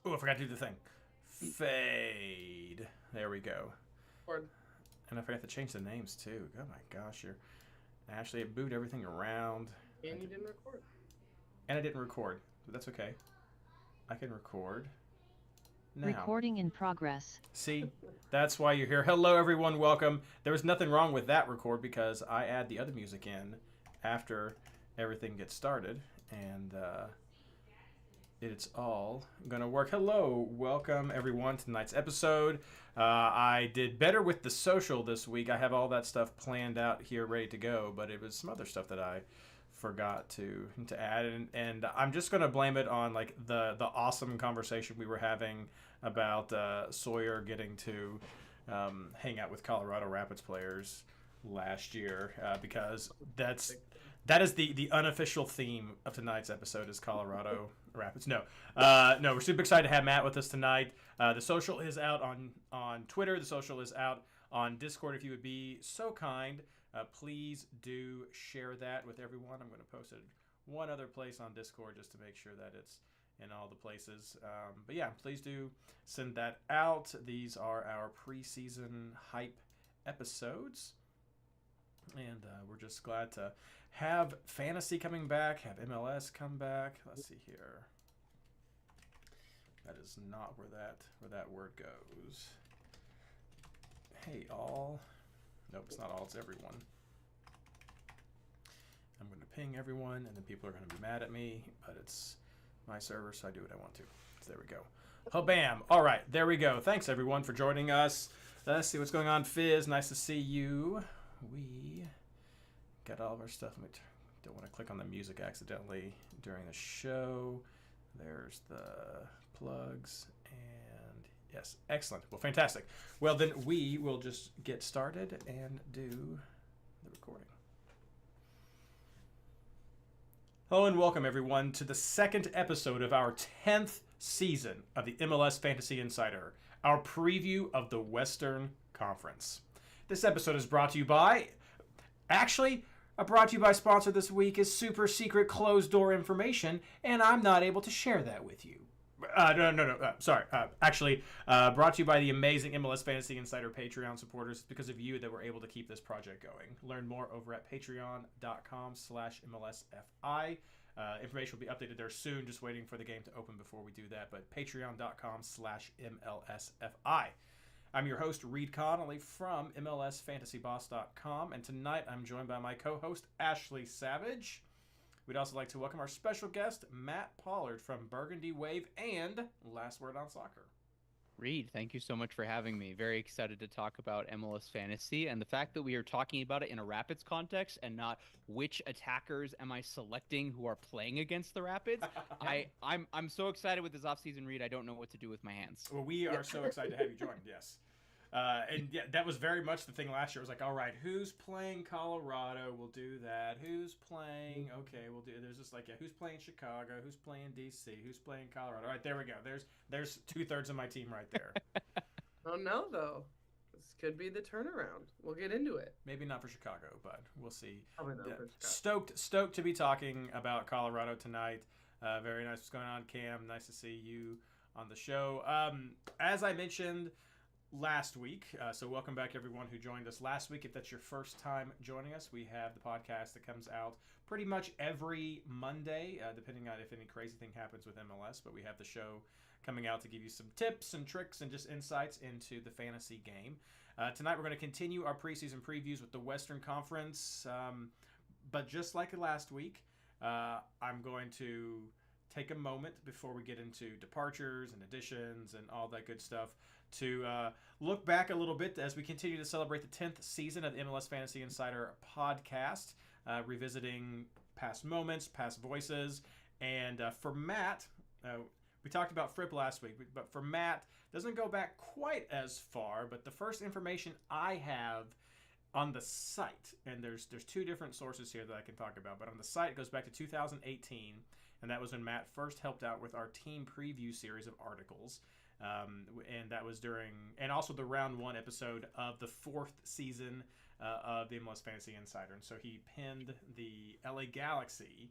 Oh, I forgot to do the thing. Fade. There we go. Or And I forgot to change the names too. Oh my gosh, you're Ashley. It moved everything around. and you didn't record. And I didn't record, but that's okay. I can record now. Recording in progress. See, that's why you're here. Hello, everyone. Welcome. There was nothing wrong with that record because I add the other music in after everything gets started, and it's all gonna work. Hello, welcome everyone to tonight's episode. I did better with the social this week. I have all that stuff planned out here, ready to go, but it was some other stuff that I forgot to add, and I'm just gonna blame it on like the awesome conversation we were having about Sawyer getting to hang out with Colorado Rapids players last year, because that is the unofficial theme of tonight's episode is Colorado Rapids. No, we're super excited to have Matt with us tonight. The social is out on Twitter. The social is out on Discord. If you would be so kind, please do share that with everyone. I'm going to post it one other place on Discord just to make sure that it's in all the places. But yeah, please do send that out. These are our preseason hype episodes. And we're just glad to have fantasy coming back, have MLS come back. Let's see here. That is not where that word goes. Hey, all. Nope, it's not all. It's everyone. I'm going to ping everyone, and then people are going to be mad at me, but it's my server, so I do what I want to. So there we go. Oh, bam. All right, there we go. Thanks, everyone, for joining us. Let's see what's going on. Fizz, nice to see you. We got all of our stuff. I don't want to click on the music accidentally during the show. There's the plugs, and yes, excellent. Well, fantastic. Well, then we will just get started and do the recording. Hello and welcome, everyone, to the second episode of our 10th season of the MLS Fantasy Insider, our preview of the Western Conference. This episode is brought to you by... Actually, a brought to you by sponsor this week is super secret closed door information, and I'm not able to share that with you. Sorry. Actually, brought to you by the amazing MLS Fantasy Insider Patreon supporters. It's because of you that we're able to keep this project going. Learn more over at patreon.com/MLSFI. Information will be updated there soon. Just waiting for the game to open before we do that. But patreon.com/MLSFI. I'm your host, Reid Connolly from MLSFantasyBoss.com, and tonight I'm joined by my co-host, Ashley Savage. We'd also like to welcome our special guest, Matt Pollard from Burgundy Wave and Last Word on Soccer. Reid, thank you so much for having me. Very excited to talk about MLS Fantasy and the fact that we are talking about it in a Rapids context and not which attackers am I selecting who are playing against the Rapids. I'm so excited with this offseason, Reid. I don't know what to do with my hands. Well, we are so excited to have you joined, yes. And yeah, that was very much the thing last year. It was like, all right, who's playing Colorado? We'll do that. Who's playing? Okay, we'll do. There's just like, yeah, who's playing Chicago? Who's playing DC? Who's playing Colorado? All right, there we go. There's 2/3 of my team right there. Oh no, though. This could be the turnaround. We'll get into it. Maybe not for Chicago, but we'll see. Probably not for Chicago. Stoked to be talking about Colorado tonight. Very nice. What's going on, Cam? Nice to see you on the show. As I mentioned last week, so welcome back everyone who joined us last week. If that's your first time joining us, we have the podcast that comes out pretty much every Monday, depending on if any crazy thing happens with MLS, but we have the show coming out to give you some tips and tricks and just insights into the fantasy game. Tonight we're going to continue our preseason previews with the Western Conference, but just like last week, I'm going to take a moment before we get into departures and additions and all that good stuff to look back a little bit as we continue to celebrate the 10th season of the MLS Fantasy Insider podcast, revisiting past moments, past voices. And for Matt, we talked about Fripp last week, but for Matt, doesn't go back quite as far, but the first information I have on the site, and there's two different sources here that I can talk about, but on the site it goes back to 2018, and that was when Matt first helped out with our team preview series of articles, and that was during, and also the round one episode of the fourth season of the MLS Fantasy Insider, and so he pinned the LA Galaxy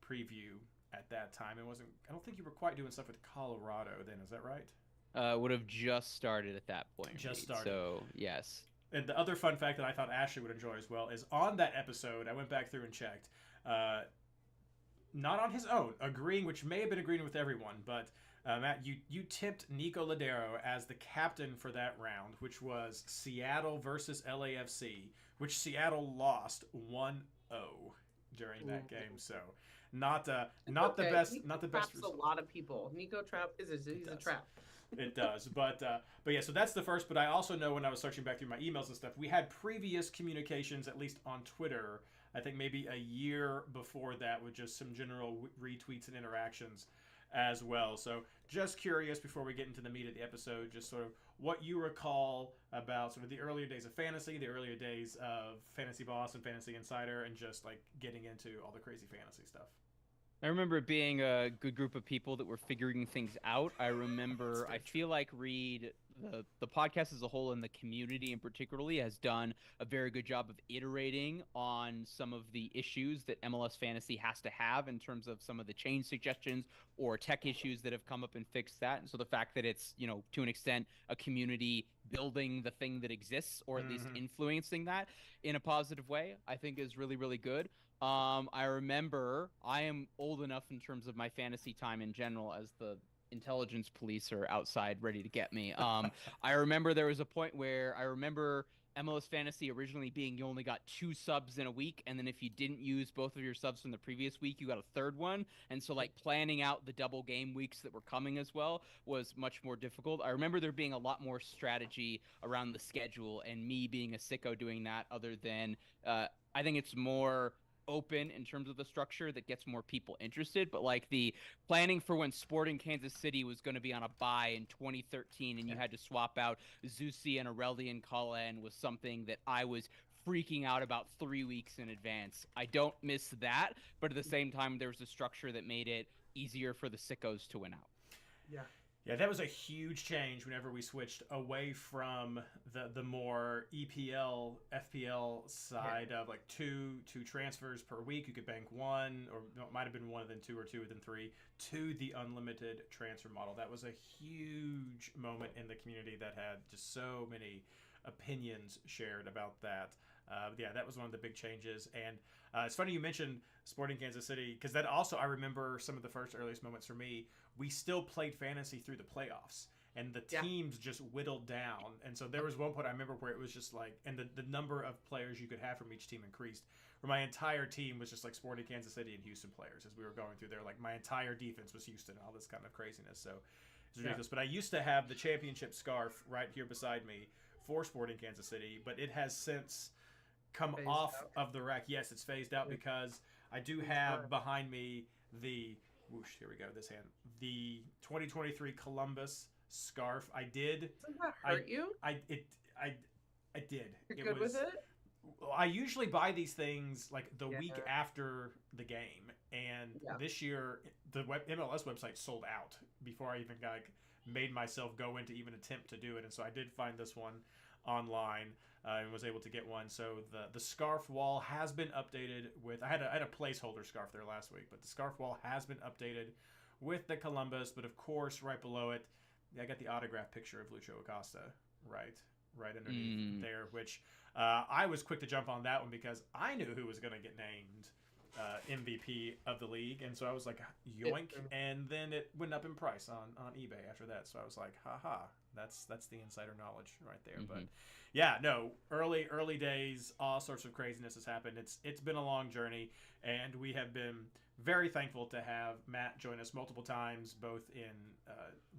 preview at that time. I don't think you were quite doing stuff with Colorado then. Is that right? Would have just started at that point. Just Reid. started. So yes. And the other fun fact that I thought Ashley would enjoy as well is on that episode, I went back through and checked. Not on his own, agreeing, which may have been agreeing with everyone, but Matt, you tipped Nico Ladero as the captain for that round, which was Seattle versus LAFC, which Seattle lost 1-0 during that game. So not the best, Nico not the best. traps a lot of people. Nico trap he's a trap. It does, but yeah. So that's the first. But I also know when I was searching back through my emails and stuff, we had previous communications, at least on Twitter. I think maybe a year before that, with just some general retweets and interactions as well. So just curious, before we get into the meat of the episode, just sort of what you recall about sort of the earlier days of fantasy, the earlier days of Fantasy Boss and Fantasy Insider, and just like getting into all the crazy fantasy stuff. I remember it being a good group of people that were figuring things out. I remember, I feel like Reid, the podcast as a whole and the community in particularly has done a very good job of iterating on some of the issues that MLS Fantasy has to have in terms of some of the change suggestions or tech issues that have come up and fixed that. And so the fact that it's, to an extent, a community building the thing that exists, or at least influencing that in a positive way, I think is really, really good. I remember, I am old enough in terms of my fantasy time in general, as the intelligence police are outside ready to get me. I remember there was a point where I remember MLS Fantasy originally being you only got 2 subs in a week, and then if you didn't use both of your subs from the previous week, you got a third one. And so like planning out the double game weeks that were coming as well was much more difficult. I remember there being a lot more strategy around the schedule, and me being a sicko doing that, other than I think it's more open in terms of the structure that gets more people interested. But like the planning for when Sporting Kansas City was going to be on a bye in 2013 and you had to swap out Zusi and Aurelian Cullen was something that I was freaking out about 3 weeks in advance. I don't miss that, but at the same time there was a structure that made it easier for the sickos to win out. Yeah, that was a huge change whenever we switched away from the more EPL, FPL side of like two transfers per week. You could bank one, or it might have been one and then 2, or 2 and then 3, to the unlimited transfer model. That was a huge moment in the community that had just so many opinions shared about that. Yeah, that was one of the big changes. And it's funny you mentioned Sporting Kansas City, because that also, I remember some of the earliest moments for me. We still played fantasy through the playoffs, and the teams just whittled down. And so there was one point I remember where it was just like, and the number of players you could have from each team increased, where my entire team was just like Sporting Kansas City and Houston players as we were going through there. Like my entire defense was Houston and all this kind of craziness. So it's ridiculous. But I used to have the championship scarf right here beside me for Sporting Kansas City, but it has since come Phased off out. of the rack. Yes, it's phased out because I do have behind me the whoosh. Here we go. This hand, the 2023 Columbus scarf. I did. Doesn't that hurt you? I did. You're good with it? I usually buy these things like the week after the game, and this year the MLS website sold out before I even made myself go in to even attempt to do it. And so I did find this one online and was able to get one. So the scarf wall has been updated with. I had a placeholder scarf there last week, but the scarf wall has been updated with the Columbus. But of course, right below it, I got the autograph picture of Lucho Acosta right underneath there, which I was quick to jump on that one because I knew who was going to get named MVP of the league, and so I was like, yoink, and then it went up in price on eBay after that. So I was like, haha, that's the insider knowledge right there. But yeah, no, early days, all sorts of craziness has happened. It's been a long journey, and we have been very thankful to have Matt join us multiple times, both in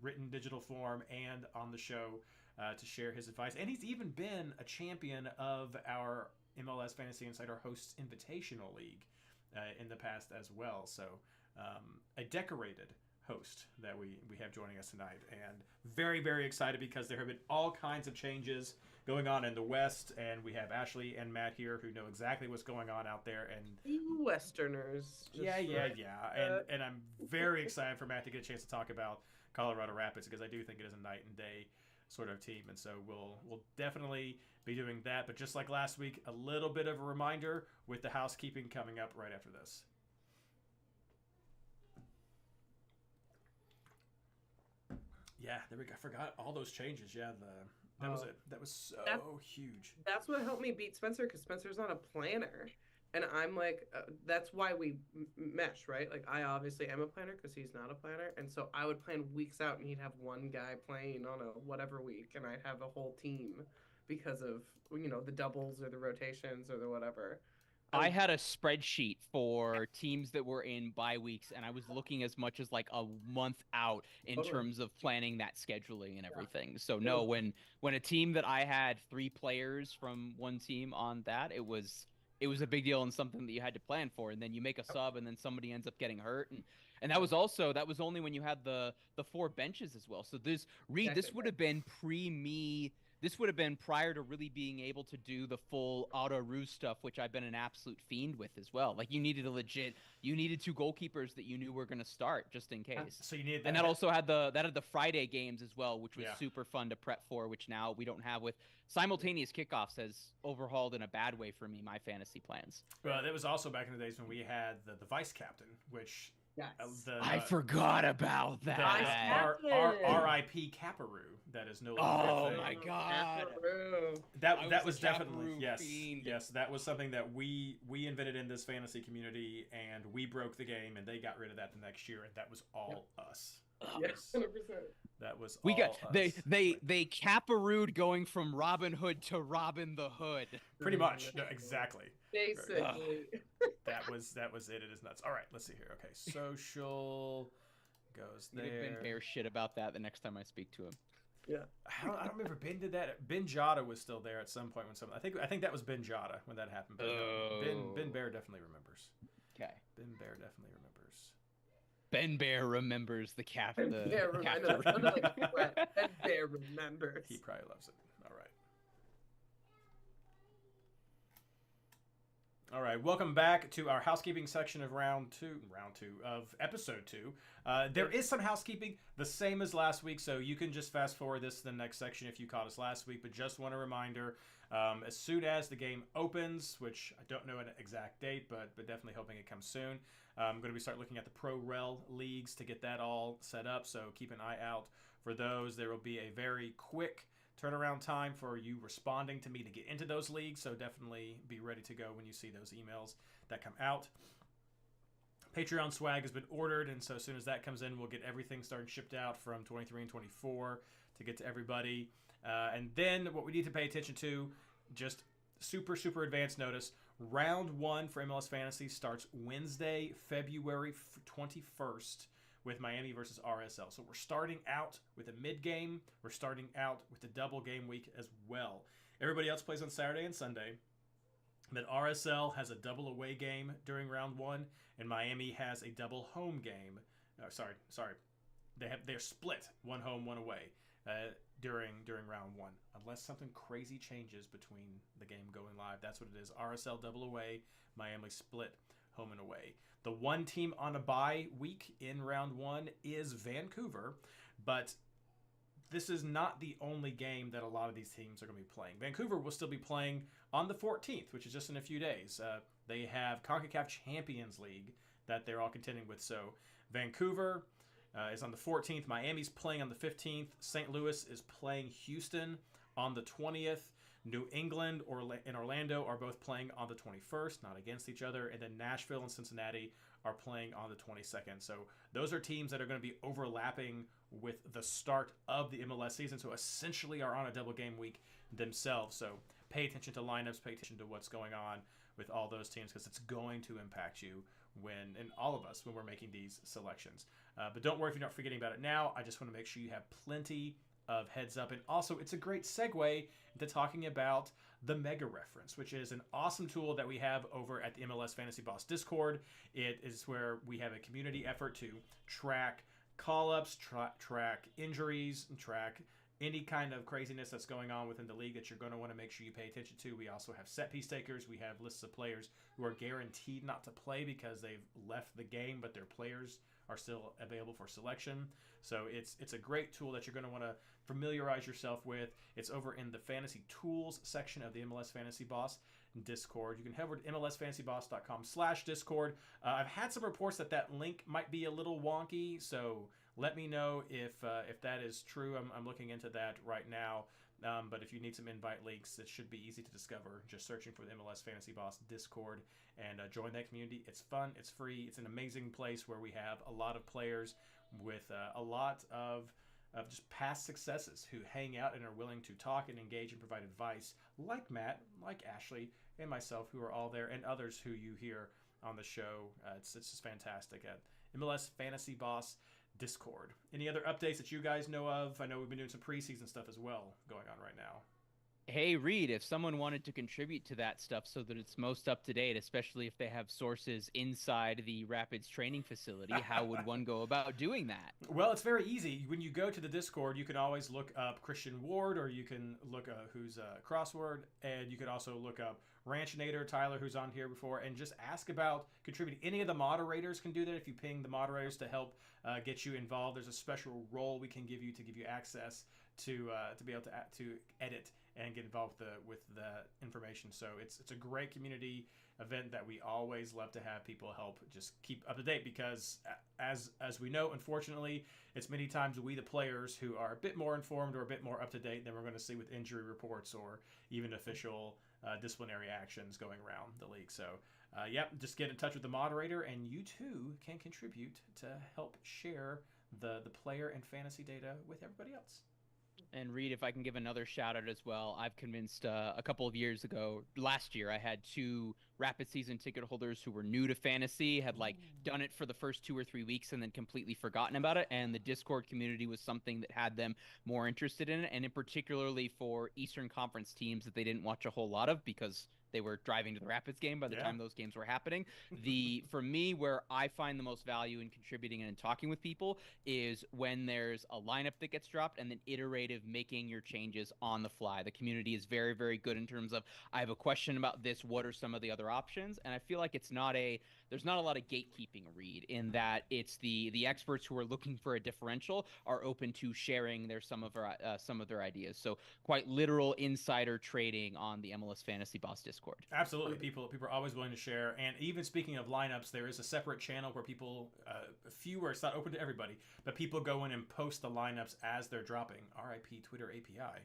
written digital form and on the show, to share his advice. And he's even been a champion of our MLS Fantasy Insider Hosts Invitational League in the past as well. So a decorated host that we have joining us tonight, and very, very excited because there have been all kinds of changes going on in the West, and we have Ashley and Matt here who know exactly what's going on out there. And You Westerners. yeah. And I'm very excited for Matt to get a chance to talk about Colorado Rapids, because I do think it is a night and day sort of team. And so we'll definitely be doing that. But just like last week, a little bit of a reminder with the housekeeping coming up right after this. Yeah, there we go. I forgot all those changes. Yeah, that was it. That was so huge. That's what helped me beat Spencer, because Spencer's not a planner. And I'm like, that's why we mesh, right? Like, I obviously am a planner because he's not a planner. And so I would plan weeks out, and he'd have one guy playing on a whatever week, and I'd have a whole team because of, the doubles or the rotations or the whatever. I had a spreadsheet for teams that were in bye weeks, and I was looking as much as like a month out in terms of planning that scheduling and everything. So no, when a team that I had 3 players from one team on that, it was a big deal and something that you had to plan for. And then you make a sub, and then somebody ends up getting hurt, and that was only when you had the 4 benches as well. So Reid, this would have been pre-me. This would have been prior to really being able to do the full auto ruse stuff, which I've been an absolute fiend with as well. Like, you needed 2 goalkeepers that you knew were going to start just in case. So you needed that. And that also had the Friday games as well, which was super fun to prep for, which now we don't have with simultaneous kickoffs has overhauled in a bad way for me, my fantasy plans. Well, that was also back in the days when we had the vice captain, which I forgot about that. R.I.P. Caparoo. That is no longer. Oh my god! That was definitely yes. That was something that we invented in this fantasy community, and we broke the game, and they got rid of that the next year, and that was all us. Yes, 100%. That was we all got us. they Caparooed going from Robin Hood to Robin the Hood. Pretty much, no, exactly. Basically. That was it. It is nuts. All right, let's see here. Okay, social goes there. Ben Bear shit about that the next time I speak to him. Yeah, I don't remember Ben did that. Ben Jada was still there at some point when I think that was Ben Jada when that happened. But Ben Bear definitely remembers. Okay. Ben Bear definitely remembers. Ben Bear remembers the cap. Ben Bear remembers. Ben Bear remembers. He probably loves it. All right. All right, welcome back to our housekeeping section of round two of episode 2. There is some housekeeping, the same as last week, so you can just fast forward this to the next section if you caught us last week, but just want a reminder, as soon as the game opens, which I don't know an exact date, but definitely hoping it comes soon, I'm going to start looking at the Pro Rel leagues to get that all set up, so keep an eye out for those. There will be a very quick turnaround time for you responding to me to get into those leagues, so definitely be ready to go when you see those emails that come out. Patreon swag has been ordered, and so as soon as that comes in, we'll get everything started shipped out from 23 and 24 to get to everybody. And then what we need to pay attention to, just super advanced notice, round 1 for MLS Fantasy starts Wednesday, February 21st. With Miami versus RSL. So we're starting out with a mid-game. We're starting out with a double game week as well. Everybody else plays on Saturday and Sunday. But RSL has a double away game during round 1, and Miami has a double home game. Sorry. They're split, 1 home, 1 away during round 1. Unless something crazy changes between the game going live. That's what it is. RSL double away, Miami split, home and away. The one team on a bye week in round 1 is Vancouver, but this is not the only game that a lot of these teams are going to be playing. Vancouver will still be playing on the 14th, which is just in a few days. They have CONCACAF Champions League that they're all contending with. So Vancouver is on the 14th. Miami's playing on the 15th. St. Louis is playing Houston on the 20th. New England and Orlando are both playing on the 21st, not against each other. And then Nashville and Cincinnati are playing on the 22nd. So those are teams that are going to be overlapping with the start of the MLS season. So essentially are on a double game week themselves. So pay attention to lineups, pay attention to what's going on with all those teams, because it's going to impact you and all of us when we're making these selections. But don't worry if you're not forgetting about it now. I just want to make sure you have plenty of heads up. And also, it's a great segue into talking about the Mega Reference, which is an awesome tool that we have over at the MLS Fantasy Boss Discord. It is where we have a community effort to track call-ups, track injuries, and track any kind of craziness that's going on within the league that you're going to want to make sure you pay attention to. We also have set piece takers. We have lists of players who are guaranteed not to play because they've left the game, but their players are still available for selection. So it's a great tool that you're going to want to familiarize yourself with. It's over in the Fantasy Tools section of the MLS Fantasy Boss Discord. You can head over to mlsfantasyboss.com/Discord. I've had some reports that link might be a little wonky, so Let me know if that is true. I'm looking into that right now. But if you need some invite links, it should be easy to discover. Just searching for the MLS Fantasy Boss Discord and join that community. It's fun. It's free. It's an amazing place where we have a lot of players with a lot of just past successes who hang out and are willing to talk and engage and provide advice, like Matt, like Ashley, and myself, who are all there, and others who you hear on the show. It's just fantastic at MLS Fantasy Boss Discord. Any other updates that you guys know of? I know we've been doing some preseason stuff as well going on right now. Hey, Reid, if someone wanted to contribute to that stuff so that it's most up to date, especially if they have sources inside the Rapids training facility, how would one go about doing that? Well, it's very easy. When you go to the Discord, you can always look up Christian Ward, or you can look who's Crossword, and you can also look up Ranchinator, Tyler, who's on here before, and just ask about contributing. Any of the moderators can do that if you ping the moderators to help get you involved. There's a special role we can give you to give you access to be able to edit and get involved with the information. So it's a great community event that we always love to have people help just keep up to date, because as we know, unfortunately, it's many times we the players who are a bit more informed or a bit more up to date than we're going to see with injury reports or even official disciplinary actions going around the league. So just get in touch with the moderator, and you too can contribute to help share the player and fantasy data with everybody else. And Reid, if I can give another shout out as well, I've convinced a couple of years ago, last year, I had 2 Rapid season ticket holders who were new to fantasy, had done it for the first 2 or 3 weeks and then completely forgotten about it. And the Discord community was something that had them more interested in it. And in particularly for Eastern Conference teams that they didn't watch a whole lot of because they were driving to the Rapids game by the time those games were happening. For me, where I find the most value in contributing and in talking with people is when there's a lineup that gets dropped and then iterative making your changes on the fly. The community is very, very good in terms of, I have a question about this, what are some of the other options? And I feel like there's not a lot of gatekeeping, Reid, in that it's the experts who are looking for a differential are open to sharing some of their ideas. So quite literal insider trading on the MLS Fantasy Boss Discord. Absolutely. People are always willing to share. And even speaking of lineups, there is a separate channel where people, where it's not open to everybody, but people go in and post the lineups as they're dropping. RIP Twitter API.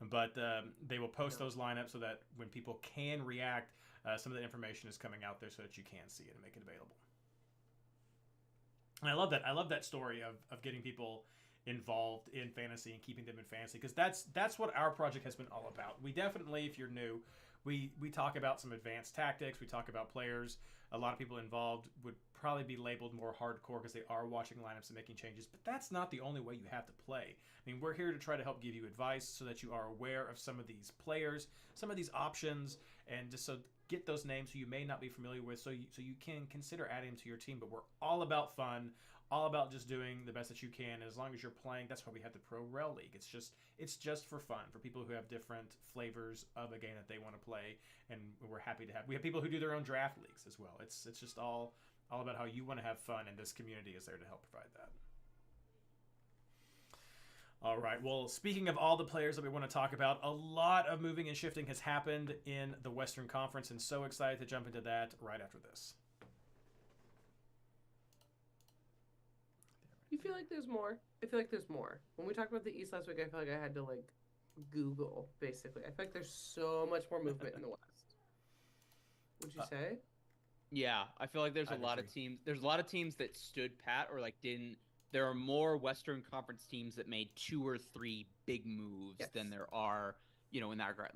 But they will post those lineups so that when people can react, some of the information is coming out there so that you can see it and make it available. And I love that. I love that story of getting people involved in fantasy and keeping them in fantasy, because that's what our project has been all about. We definitely, if you're new, we talk about some advanced tactics. We talk about players. A lot of people involved would probably be labeled more hardcore because they are watching lineups and making changes, but that's not the only way you have to play. I mean, we're here to try to help give you advice so that you are aware of some of these players, some of these options, and just so get those names who you may not be familiar with, so you can consider adding them to your team. But we're all about fun, all about just doing the best that you can. And as long as you're playing, that's why we have the Pro Rel League. It's just for fun, for people who have different flavors of a game that they want to play, and we're happy to have. We have people who do their own draft leagues as well. It's just all about how you want to have fun, and this community is there to help provide that. All right. Well, speaking of all the players that we want to talk about, a lot of moving and shifting has happened in the Western Conference, and so excited to jump into that right after this. You feel like there's more? I feel like there's more. When we talked about the East last week, I feel like I had to Google, basically. I feel like there's so much more movement in the West. Would you say? Yeah, I feel like there's a lot of teams. There's a lot of teams that stood pat or didn't. There are more Western Conference teams that made 2 or 3 big moves than there are, in that regard.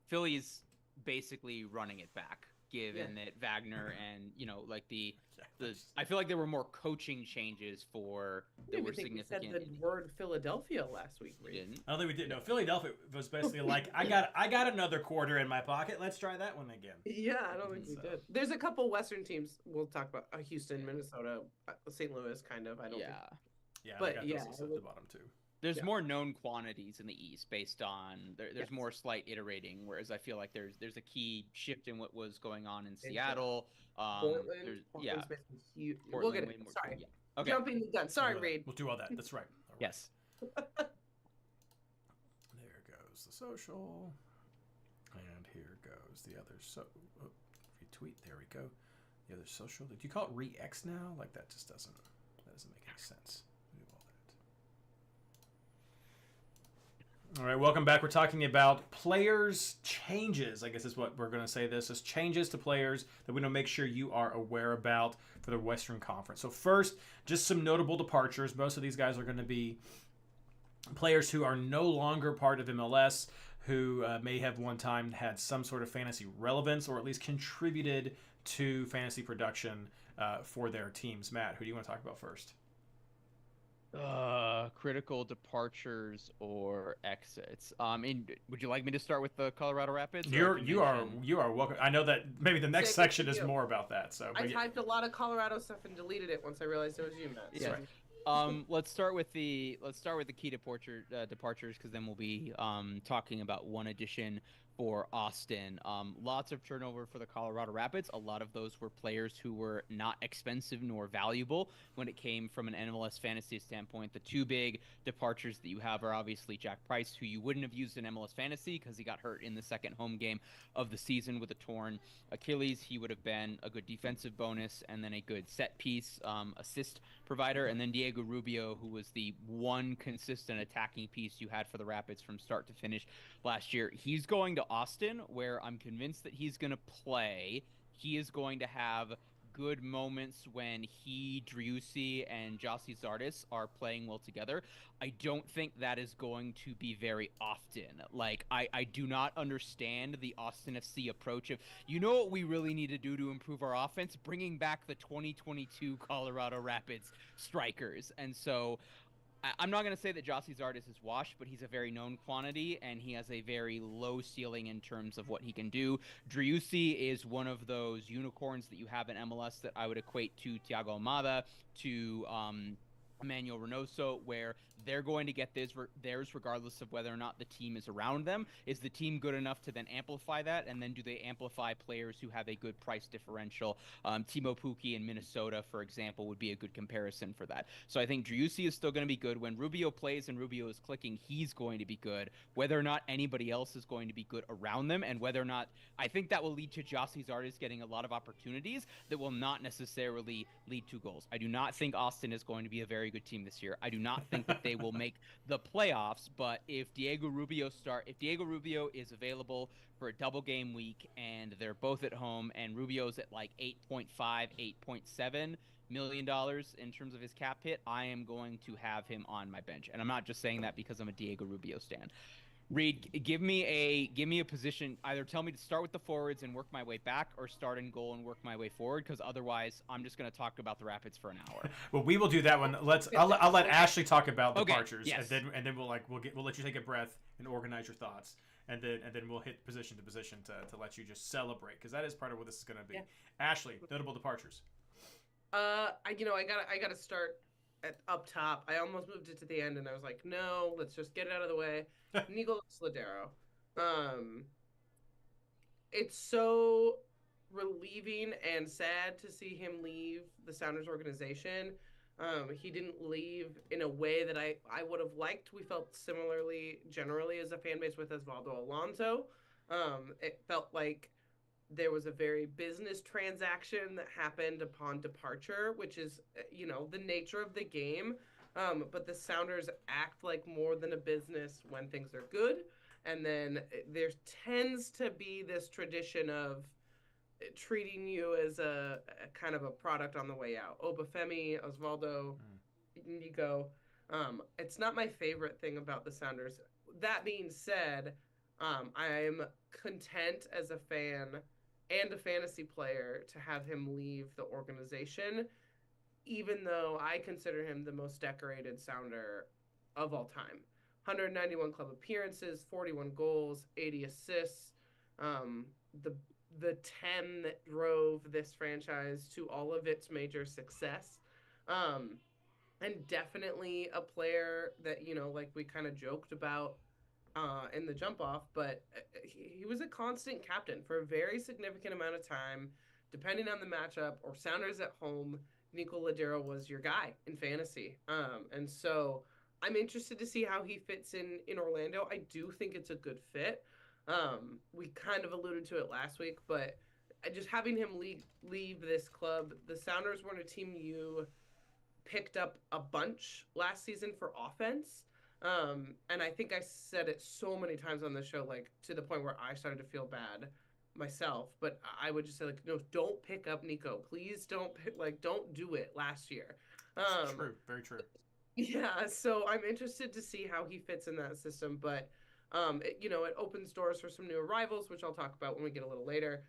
Philly's basically running it back, given that Wagner and I feel like there were more coaching changes that were significant. We said the word Philadelphia last week. I don't think we did. No, Philadelphia was basically I got another quarter in my pocket. Let's try that one again. Yeah, I don't think we did. There's a couple Western teams we'll talk about: Houston, Minnesota, St. Louis, kind of. I don't think. Yeah, but I got those at the bottom too. There's more known quantities in the East based on there's more slight iterating, whereas I feel like there's a key shift in what was going on in Seattle. Portland, we'll get it. Sorry. Yeah. Okay. Jumping the gun. Sorry, Reid. We'll do all that. That's right. All right. Yes. There goes the social. And here goes the other retweet. There we go. The other social. Did you call it re-X now? That just doesn't make any sense. We will All right, welcome back. We're talking about players changes. I guess is what we're going to say. This is changes to players that we want to make sure you are aware about for the Western Conference. So first, just some notable departures. Most of these guys are going to be players who are no longer part of MLS, who may have one time had some sort of fantasy relevance or at least contributed to fantasy production for their teams. Matt, who do you want to talk about first? Critical departures or exits. Would you like me to start with the Colorado Rapids? You are welcome. I know that maybe the next section is more about that. So I typed a lot of Colorado stuff and deleted it once I realized it was you, Matt. Yeah. Right. Let's start with the key departures because then we'll be talking about one addition for Austin. Lots of turnover for the Colorado Rapids. A lot of those were players who were not expensive nor valuable when it came from an MLS fantasy standpoint. The two big departures that you have are obviously Jack Price, who you wouldn't have used in MLS fantasy because he got hurt in the second home game of the season with a torn Achilles. He would have been a good defensive bonus and then a good set piece assist provider. And then Diego Rubio, who was the one consistent attacking piece you had for the Rapids from start to finish last year. He's going to Austin, where I'm convinced that he's going to play. He is going to have good moments when he, Driussi, and Jossie Zardes are playing well together. I don't think that is going to be very often. Like, I do not understand the Austin FC approach of, you know what we really need to do to improve our offense? Bringing back the 2022 Colorado Rapids strikers. And so I'm not going to say that Jossie Zardes is washed, but he's a very known quantity, and he has a very low ceiling in terms of what he can do. Driussi is one of those unicorns that you have in MLS that I would equate to Thiago Almada, to Emmanuel Reynoso, where they're going to get theirs regardless of whether or not the team is around them. Is the team good enough to then amplify that? And then do they amplify players who have a good price differential? Timo Pukki in Minnesota, for example, would be a good comparison for that. So I think Driussi is still going to be good. When Rubio plays and Rubio is clicking, he's going to be good. Whether or not anybody else is going to be good around them, and whether or not, I think that will lead to Jossie Zardes getting a lot of opportunities that will not necessarily lead to goals. I do not think Austin is going to be a very good team this year. I do not think that they will make the playoffs, but if Diego Rubio is available for a double game week and they're both at home and Rubio's at like $8.7 million in terms of his cap hit, I am going to have him on my bench. And I'm not just saying that because I'm a Diego Rubio stan. Reid, give me a position. Either tell me to start with the forwards and work my way back, or start in goal and work my way forward. Because otherwise, I'm just going to talk about the Rapids for an hour. Well, we will do that one. I'll let Ashley talk about departures, yes. and then we'll let you take a breath and organize your thoughts, and then we'll hit position to position to let you just celebrate, because that is part of what this is going to be. Yeah. Ashley, notable departures. I gotta start up top. I almost moved it to the end, and I was like, no, let's just get it out of the way. Nicolas Ladero. It's so relieving and sad to see him leave the Sounders organization. He didn't leave in a way that I would have liked. We felt similarly generally as a fan base with Osvaldo Alonso. It felt like there was a very business transaction that happened upon departure, which is, the nature of the game. But the Sounders act like more than a business when things are good. And then there tends to be this tradition of treating you as a kind of a product on the way out. Obafemi, Osvaldo, Nico. It's not my favorite thing about the Sounders. That being said, I'm content as a fan and a fantasy player to have him leave the organization, even though I consider him the most decorated Sounder of all time. 191 club appearances, 41 goals, 80 assists. The 10 that drove this franchise to all of its major success. And definitely a player that, like we kind of joked about in the jump off, but he was a constant captain for a very significant amount of time. Depending on the matchup or Sounders at home, Nico Ladero was your guy in fantasy. And so I'm interested to see how he fits in Orlando. I do think it's a good fit. We kind of alluded to it last week, but just having him leave this club, the Sounders weren't a team you picked up a bunch last season for offense. And I think I said it so many times on the show, like to the point where I started to feel bad myself. But I would just say, like, no, don't pick up Nico. Please don't pick, like, don't do it last year. It's true, very true. Yeah, so I'm interested to see how he fits in that system, but it opens doors for some new arrivals, which I'll talk about when we get a little later.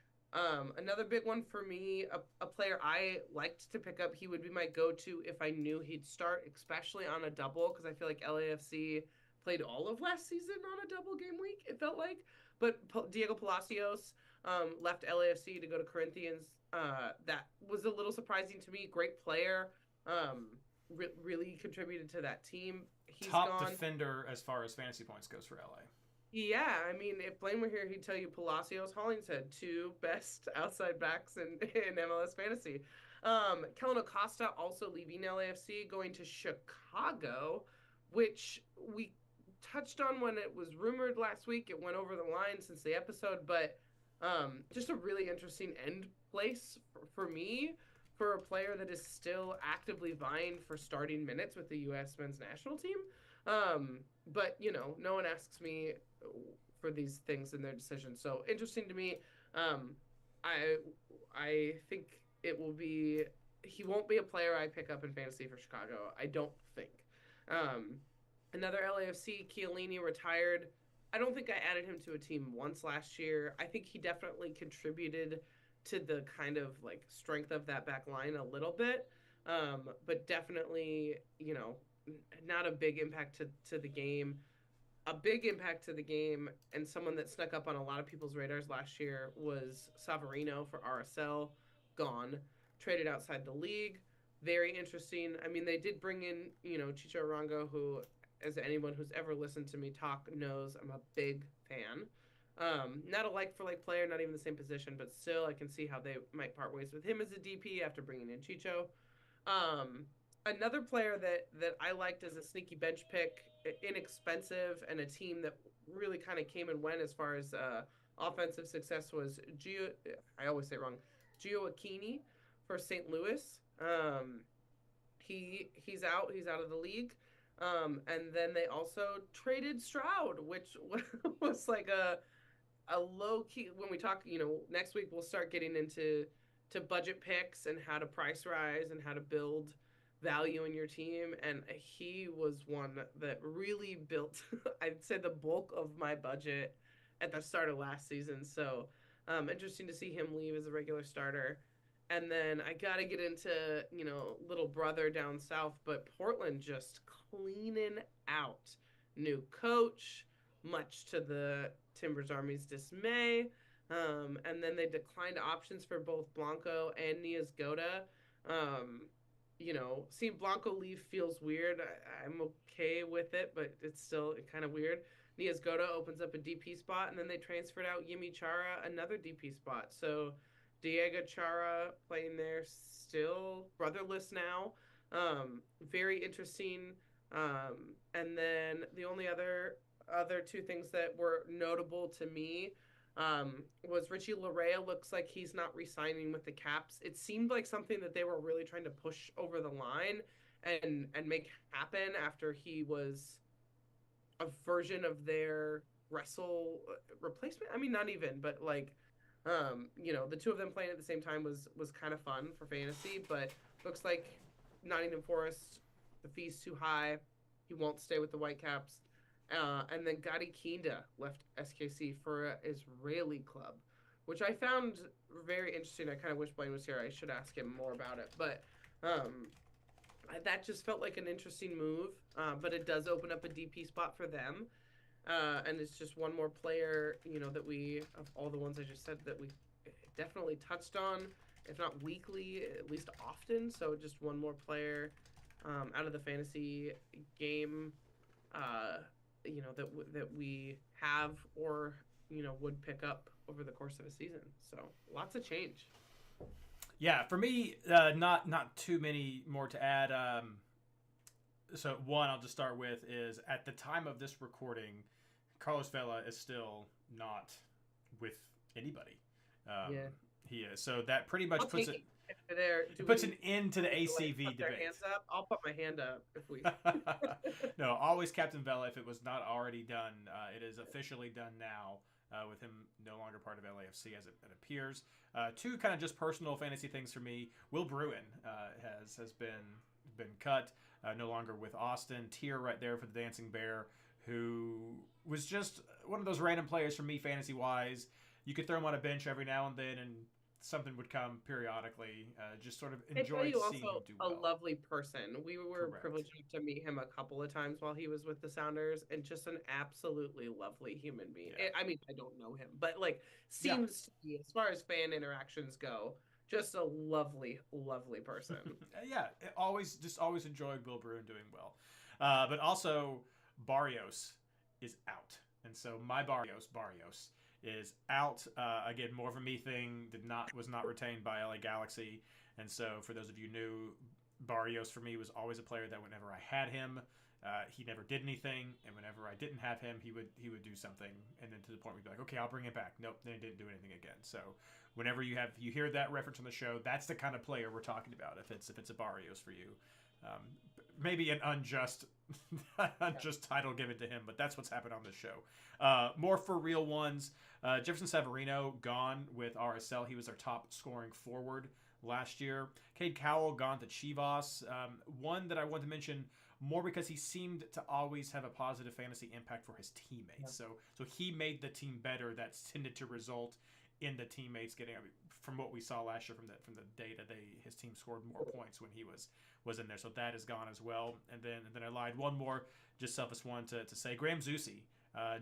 Another big one for me, a player I liked to pick up, he would be my go-to if I knew he'd start, especially on a double, because I feel like LAFC played all of last season on a double game week, it felt like. But Diego Palacios left LAFC to go to Corinthians. That was a little surprising to me. Great player. Really contributed to that team. He's Top gone. defender as far as fantasy points goes for LA. Yeah, I mean, if Blaine were here, he'd tell you Palacios, Hollingshead, two best outside backs in MLS fantasy. Kellen Acosta also leaving LAFC, going to Chicago, which we touched on when it was rumored last week. It went over the line since the episode, but just a really interesting end place for me, for a player that is still actively vying for starting minutes with the U.S. men's national team. But, no one asks me for these things in their decision. So interesting to me. I think he won't be a player I pick up in fantasy for Chicago. I don't think. Another LAFC, Chiellini, retired. I don't think I added him to a team once last year. I think he definitely contributed to the kind of like strength of that back line a little bit. But definitely, not a big impact to the game. A big impact to the game, and someone that snuck up on a lot of people's radars last year was Savarino for RSL. Gone. Traded outside the league. Very interesting. I mean, they did bring in, Chicho Arango, who, as anyone who's ever listened to me talk knows, I'm a big fan. Not a like-for-like player, not even the same position, but still I can see how they might part ways with him as a DP after bringing in Chicho. Another player that I liked as a sneaky bench pick, inexpensive, and a team that really kind of came and went as far as offensive success was I always say it wrong, Gio Aquini for St. Louis. He's out of the league. And then they also traded Stroud, which was like a low key. When we talk, next week we'll start getting into budget picks and how to price rise and how to build value in your team. And he was one that really built, I'd say, the bulk of my budget at the start of last season. So interesting to see him leave as a regular starter. And then I got to get into, little brother down south, but Portland just cleaning out. New coach, much to the Timbers Army's dismay. And then they declined options for both Blanco and Nias-Goda. Seeing Blanco leave feels weird. I'm okay with it, but it's still kind of weird. Nias-Goda opens up a DP spot, and then they transferred out Yimi Chara, another DP spot. So Diego Chara playing there, still brotherless now. Very interesting. And then the only other two things that were notable to me was Richie Larea looks like he's not re-signing with the Caps. It seemed like something that they were really trying to push over the line and make happen after he was a version of their wrestle replacement. I mean, not even, but like, the two of them playing at the same time was kind of fun for fantasy, but looks like Nottingham Forest, the fee's too high. He won't stay with the Whitecaps. And then Gadi Kinda left SKC for an Israeli club, which I found very interesting. I kind of wish Blaine was here. I should ask him more about it. But that just felt like an interesting move. But it does open up a DP spot for them. And it's just one more player, that we, of all the ones I just said, that we definitely touched on, if not weekly, at least often. So just one more player out of the fantasy game, that we have or, would pick up over the course of a season. So lots of change. Yeah, for me, not too many more to add. So one I'll just start with is at the time of this recording, Carlos Vela is still not with anybody. Yeah. He is. So that pretty much puts it. It puts an end to the ACV put debate. their hands up? I'll put my hand up if we. No, always Captain Vela if it was not already done. It is officially done now. With him no longer part of LAFC as it appears. Two kind of just personal fantasy things for me. Will Bruin has been cut, no longer with Austin. Tier right there for the Dancing Bear, who was just one of those random players for me fantasy wise. You could throw him on a bench every now and then, and something would come periodically. Just sort of enjoyed seeing him do well. A lovely person. We were Correct. privileged to meet him a couple of times while he was with the Sounders, and just an absolutely lovely human being. Yeah. I mean, I don't know him, but like seems to be, as far as fan interactions go, just a lovely, lovely person. Yeah, always enjoyed Will Bruin doing well. But also Barrios is out, and so my Barrios is out. Again, more of a me thing. Was not retained by LA Galaxy, and so for those of you new, Barrios for me was always a player that whenever I had him, he never did anything, and whenever I didn't have him, he would do something, and then to the point where you'd be like, okay, I'll bring it back. Nope, then he didn't do anything again. So whenever you hear that reference on the show, that's the kind of player we're talking about. If it's a Barrios for you, maybe an unjust title given to him, but that's what's happened on this show. More for real ones. Jefferson Severino gone with RSL. He was our top scoring forward last year. Cade Cowell gone to Chivas. One that I want to mention more because he seemed to always have a positive fantasy impact for his teammates. Yeah. So he made the team better. That's tended to result in the teammates getting. I mean, from what we saw last year from the data, his team scored more points when he was in there. So that is gone as well. And then I lied. One more, just selfish one to say Graham Zusi.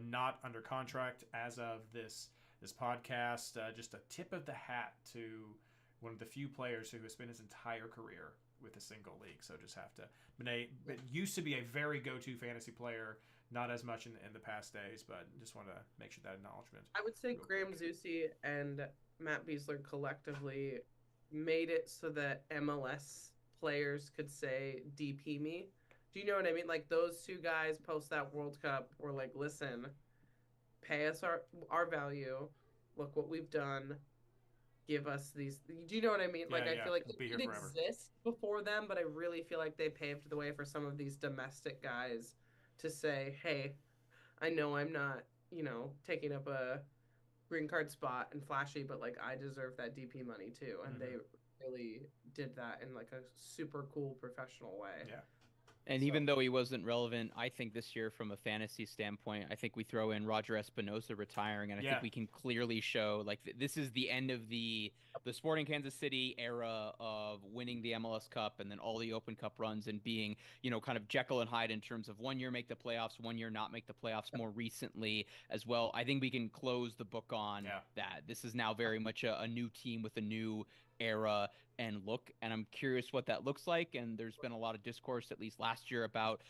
Not under contract as of this podcast. Just a tip of the hat to one of the few players who has spent his entire career with a single league. So just have to. It used to be a very go-to fantasy player. Not as much in the past days, but just want to make sure that acknowledgement. I would say Graham Zusi and Matt Beasler collectively made it so that MLS players could say DP me. Do you know what I mean? Like those two guys post that World Cup were like, listen, pay us our value. Look what we've done. Give us these. Do you know what I mean? Like, I feel like it didn't exist before them, but I really feel like they paved the way for some of these domestic guys to say, hey, I know I'm not, taking up a green card spot and flashy, but like I deserve that DP money too. And they really did that in like a super cool professional way. Yeah. And even though he wasn't relevant, I think this year from a fantasy standpoint, I think we throw in Roger Espinosa retiring, and I think we can clearly show like this is the end of the Sporting Kansas City era of winning the MLS Cup and then all the Open Cup runs and being, kind of Jekyll and Hyde in terms of 1 year make the playoffs, 1 year not make the playoffs more recently as well. I think we can close the book on that. This is now very much a new team with a new era and look, and I'm curious what that looks like. And there's been a lot of discourse, at least last year, about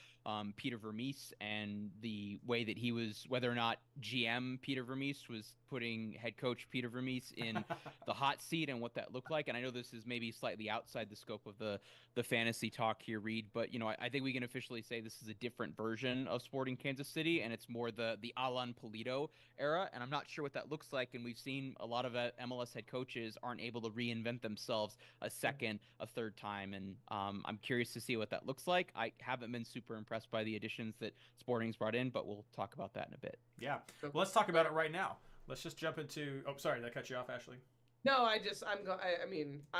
Peter Vermees and the way that he was, whether or not GM Peter Vermees was putting head coach Peter Vermees in the hot seat and what that looked like. And I know this is maybe slightly outside the scope of the fantasy talk here, Reid, but I think we can officially say this is a different version of Sporting Kansas City, and it's more the Alan Pulido era, and I'm not sure what that looks like. And we've seen a lot of MLS head coaches aren't able to reinvent themselves a second, a third time, and I'm curious to see what that looks like. I haven't been super impressed by the additions that Sporting's brought in, but we'll talk about that in a bit. Yeah, well, let's talk about it right now. Let's just jump into. Oh, sorry, did I cut you off, Ashley? No, I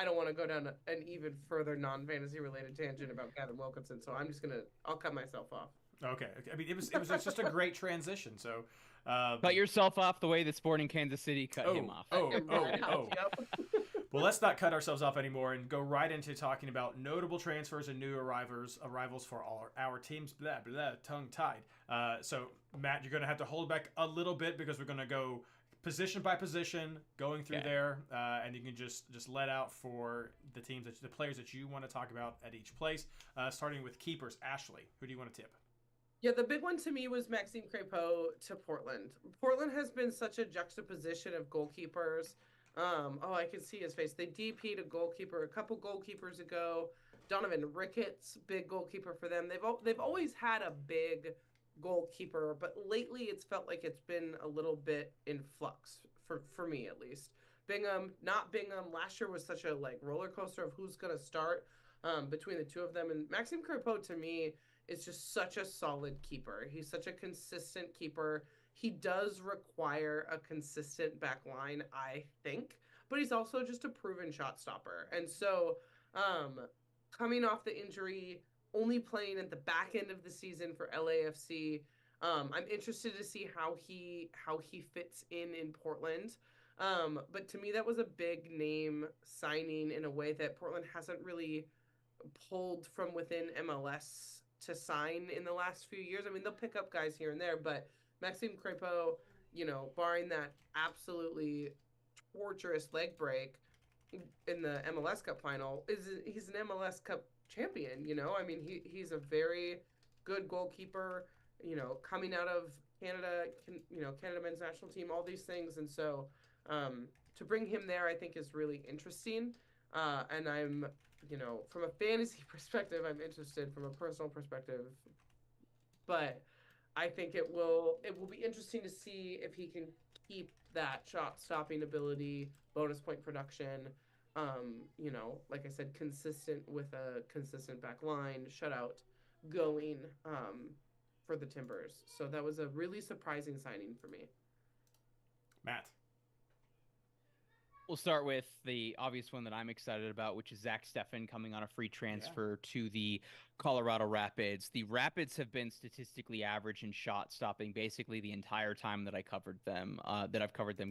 don't want to go down an even further non-fantasy related tangent about Gavin Wilkinson, so I'll cut myself off. Okay. I mean, it was just a great transition. So, cut yourself off the way that Sporting Kansas City cut him off. Well, let's not cut ourselves off anymore and go right into talking about notable transfers and new arrivals for all our teams. Blah, blah, tongue-tied. So, Matt, you're going to have to hold back a little bit because we're going to go position by position, going through there, and you can just let out for the teams, the players that you want to talk about at each place, starting with keepers. Ashley, who do you want to tip? Yeah, the big one to me was Maxime Crépeau to Portland. Portland has been such a juxtaposition of goalkeepers. I can see his face. They DP'd a goalkeeper a couple goalkeepers ago. Donovan Ricketts, big goalkeeper for them. They've always had a big goalkeeper, but lately it's felt like it's been a little bit in flux for me at least. Bingham, not Bingham. Last year was such a like roller coaster of who's going to start between the two of them. And Maxime Crepeau to me is just such a solid keeper. He's such a consistent keeper. He does require a consistent back line, I think, but he's also just a proven shot stopper. And so, um, coming off the injury, only playing at the back end of the season for LAFC, I'm interested to see how he fits in Portland. But to me, that was a big name signing in a way that Portland hasn't really pulled from within MLS to sign in the last few years. I mean, they'll pick up guys here and there, but Maxime Crepeau, barring that absolutely torturous leg break in the MLS Cup final, he's an MLS Cup champion. I mean, he's a very good goalkeeper. Coming out of Canada, Canada men's national team, all these things, and so to bring him there, I think is really interesting. And I'm, from a fantasy perspective, I'm interested. From a personal perspective, but I think it will be interesting to see if he can keep that shot stopping ability, bonus point production. Like I said, consistent with a consistent back line, shutout going for the Timbers. So that was a really surprising signing for me. Matt. We'll start with the obvious one that I'm excited about, which is Zach Steffen coming on a free transfer to the Colorado Rapids. The Rapids have been statistically average in shot stopping basically the entire time that I've covered them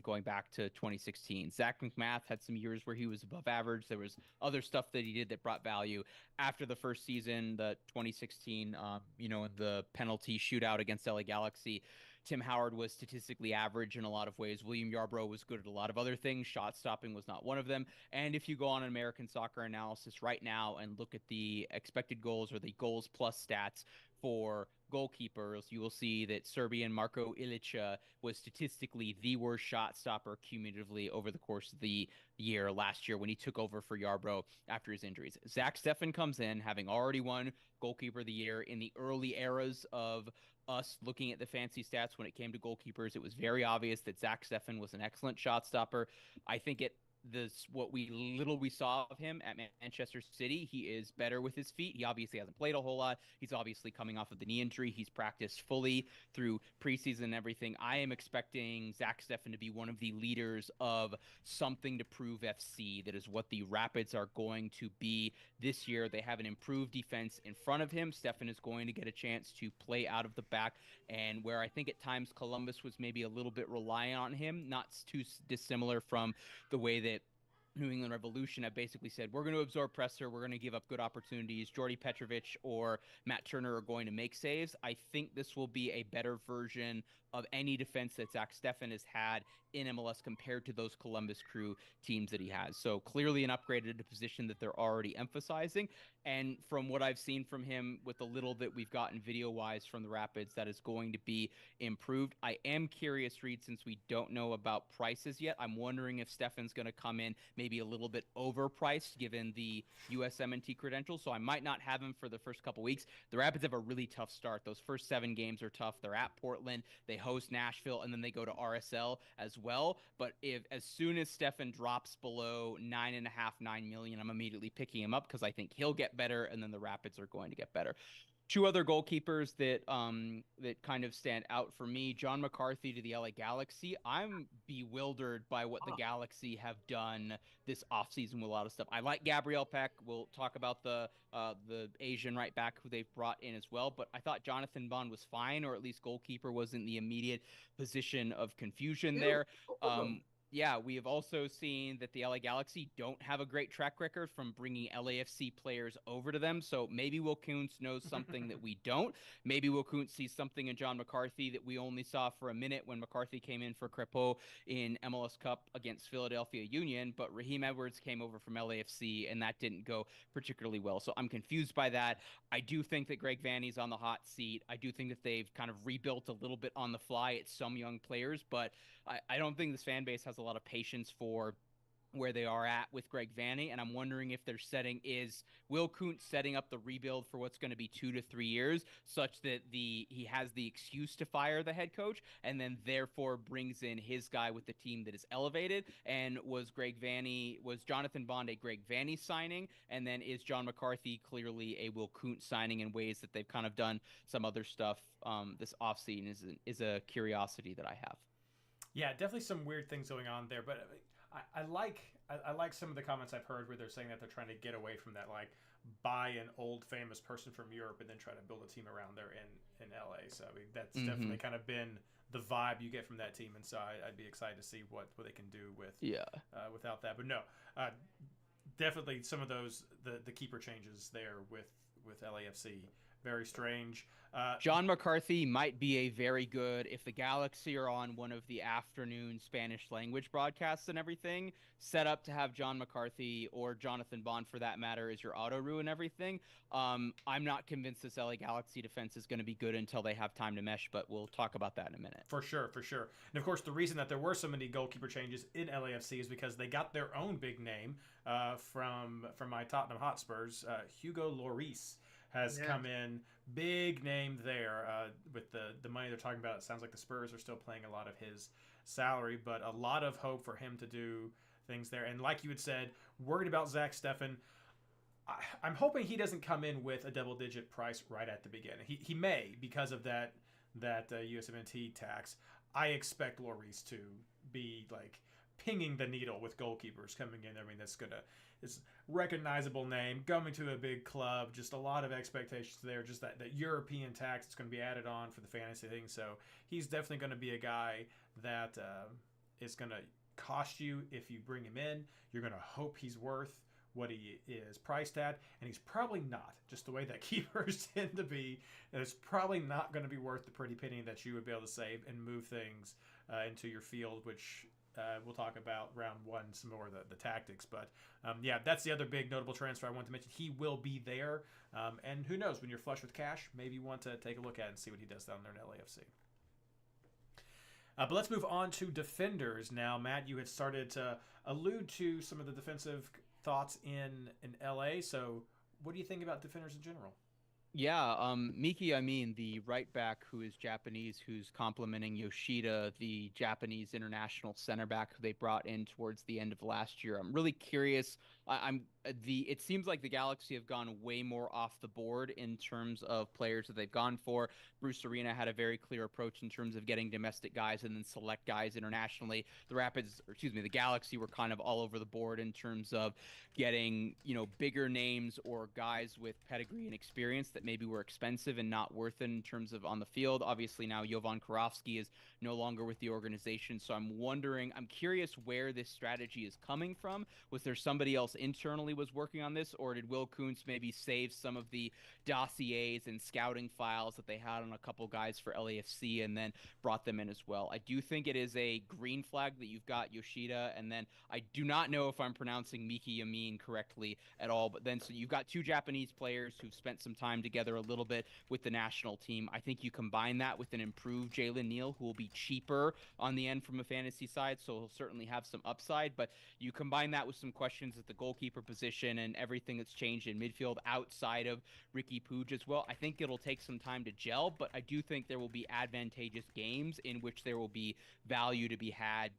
going back to 2016. Zach McMath had some years where he was above average. There was other stuff that he did that brought value. After the first season, the 2016, in the penalty shootout against LA Galaxy, Tim Howard was statistically average in a lot of ways. William Yarbrough was good at a lot of other things. Shot stopping was not one of them. And if you go on an American soccer analysis right now and look at the expected goals or the goals plus stats for goalkeepers, you will see that Serbian Marko Ilić was statistically the worst shot stopper cumulatively over the course of the year last year when he took over for Yarbrough after his injuries. Zach Steffen comes in having already won goalkeeper of the year in the early eras of us looking at the fancy stats when it came to goalkeepers. It was very obvious that Zach Steffen was an excellent shot stopper. I think what we saw of him at Manchester City, he is better with his feet. He obviously hasn't played a whole lot. He's obviously coming off of the knee injury. He's practiced fully through preseason and everything. I am expecting Zach Steffen to be one of the leaders of Something to Prove FC. That is what the Rapids are going to be this year. They have an improved defense in front of him. Steffen is going to get a chance to play out of the back, and where I think at times Columbus was maybe a little bit reliant on him, not too dissimilar from the way that New England Revolution have basically said, we're going to absorb pressure, we're going to give up good opportunities. Jordy Petrovic or Matt Turner are going to make saves. I think this will be a better version of any defense that Zach Steffen has had in MLS compared to those Columbus Crew teams that he has. So clearly an upgrade at a position that they're already emphasizing. And from what I've seen from him with the little that we've gotten video-wise from the Rapids, that is going to be improved. I am curious, Reid, since we don't know about prices yet, I'm wondering if Steffen's going to come in maybe a little bit overpriced given the USMNT credentials. So I might not have him for the first couple weeks. The Rapids have a really tough start. Those first 7 games are tough. They're at Portland. They host Nashville, and then they go to RSL as well. But as soon as Steffen drops below 9.5, 9 million, I'm immediately picking him up because I think he'll get better, and then the Rapids are going to get better. 2 other goalkeepers that kind of stand out for me. John McCarthy to the LA Galaxy. I'm bewildered by what the Galaxy have done this offseason with a lot of stuff. I like Gabriel Peck. We'll talk about the Asian right back who they've brought in as well. But I thought Jonathan Bond was fine, or at least goalkeeper wasn't the immediate position of confusion there. Yeah, we have also seen that the LA Galaxy don't have a great track record from bringing LAFC players over to them. So maybe Will Kuntz knows something that we don't. Maybe Will Kuntz sees something in John McCarthy that we only saw for a minute when McCarthy came in for Crepeau in MLS Cup against Philadelphia Union. But Raheem Edwards came over from LAFC, and that didn't go particularly well. So I'm confused by that. I do think that Greg Vanney's on the hot seat. I do think that they've kind of rebuilt a little bit on the fly at some young players, but I don't think this fan base has a lot of patience for where they are at with Greg Vanney, and I'm wondering if is Will Kuntz setting up the rebuild for what's going to be 2 to 3 years, such that he has the excuse to fire the head coach, and then therefore brings in his guy with the team that is elevated. And was Jonathan Bond a Greg Vanney signing, and then is John McCarthy clearly a Will Kuntz signing in ways that they've kind of done some other stuff this offseason is a curiosity that I have. Yeah, definitely some weird things going on there, but I like some of the comments I've heard where they're saying that they're trying to get away from that, like buy an old famous person from Europe and then try to build a team around there in LA. So I mean, that's definitely kind of been the vibe you get from that team, and so I'd be excited to see what they can do with without that. But no, definitely some of those the keeper changes there with LAFC. Very strange. John McCarthy might be a very good, if the Galaxy are on one of the afternoon Spanish language broadcasts and everything, set up to have John McCarthy or Jonathan Bond for that matter as your auto-ru and everything. I'm not convinced this LA Galaxy defense is going to be good until they have time to mesh, but we'll talk about that in a minute. For sure. And of course, the reason that there were so many goalkeeper changes in LAFC is because they got their own big name from my Tottenham Hotspurs, Hugo Lloris. Has come in, big name there with the money they're talking about. It sounds like the Spurs are still playing a lot of his salary, but a lot of hope for him to do things there. And like you had said, worried about Zach Steffen. I'm hoping he doesn't come in with a double-digit price right at the beginning. He may because of that USMNT tax. I expect Lloris to be like pinging the needle with goalkeepers coming in. I mean, it's recognizable name, coming to a big club, just a lot of expectations there, just that European tax that's going to be added on for the fantasy thing. So he's definitely going to be a guy that is going to cost you if you bring him in. You're going to hope he's worth what he is priced at, and he's probably not, just the way that keepers tend to be. And it's probably not going to be worth the pretty penny that you would be able to save and move things into your field, which we'll talk about round one, some more of the tactics. But yeah, that's the other big notable transfer I want to mention. He will be there. And who knows, when you're flush with cash, maybe you want to take a look at it and see what he does down there in LAFC. But let's move on to defenders now. Matt, you had started to allude to some of the defensive thoughts in LA. So what do you think about defenders in general? Yeah, Miki Amin, the right back who is Japanese, who's complementing Yoshida, the Japanese international center back who they brought in towards the end of last year. I'm really curious. It seems like the Galaxy have gone way more off the board in terms of players that they've gone for. Bruce Arena had a very clear approach in terms of getting domestic guys and then select guys internationally. The Galaxy were kind of all over the board in terms of getting, bigger names or guys with pedigree and experience that maybe were expensive and not worth it in terms of on the field. Obviously now Jovan Karofsky is no longer with the organization, so I'm curious where this strategy is coming from. Was there somebody else internally was working on this, or did Will Kuntz maybe save some of the dossiers and scouting files that they had on a couple guys for LAFC and then brought them in as well? I do think it is a green flag that you've got Yoshida, and then I do not know if I'm pronouncing Miki Amin correctly at all, but then so you've got two Japanese players who've spent some time together a little bit with the national team. I think you combine that with an improved Jalen Neal, who will be cheaper on the end from a fantasy side, so he'll certainly have some upside, but you combine that with some questions at the goalkeeper position and everything that's changed in midfield outside of Ricky Puig as well. I think it'll take some time to gel, but I do think there will be advantageous games in which there will be value to be had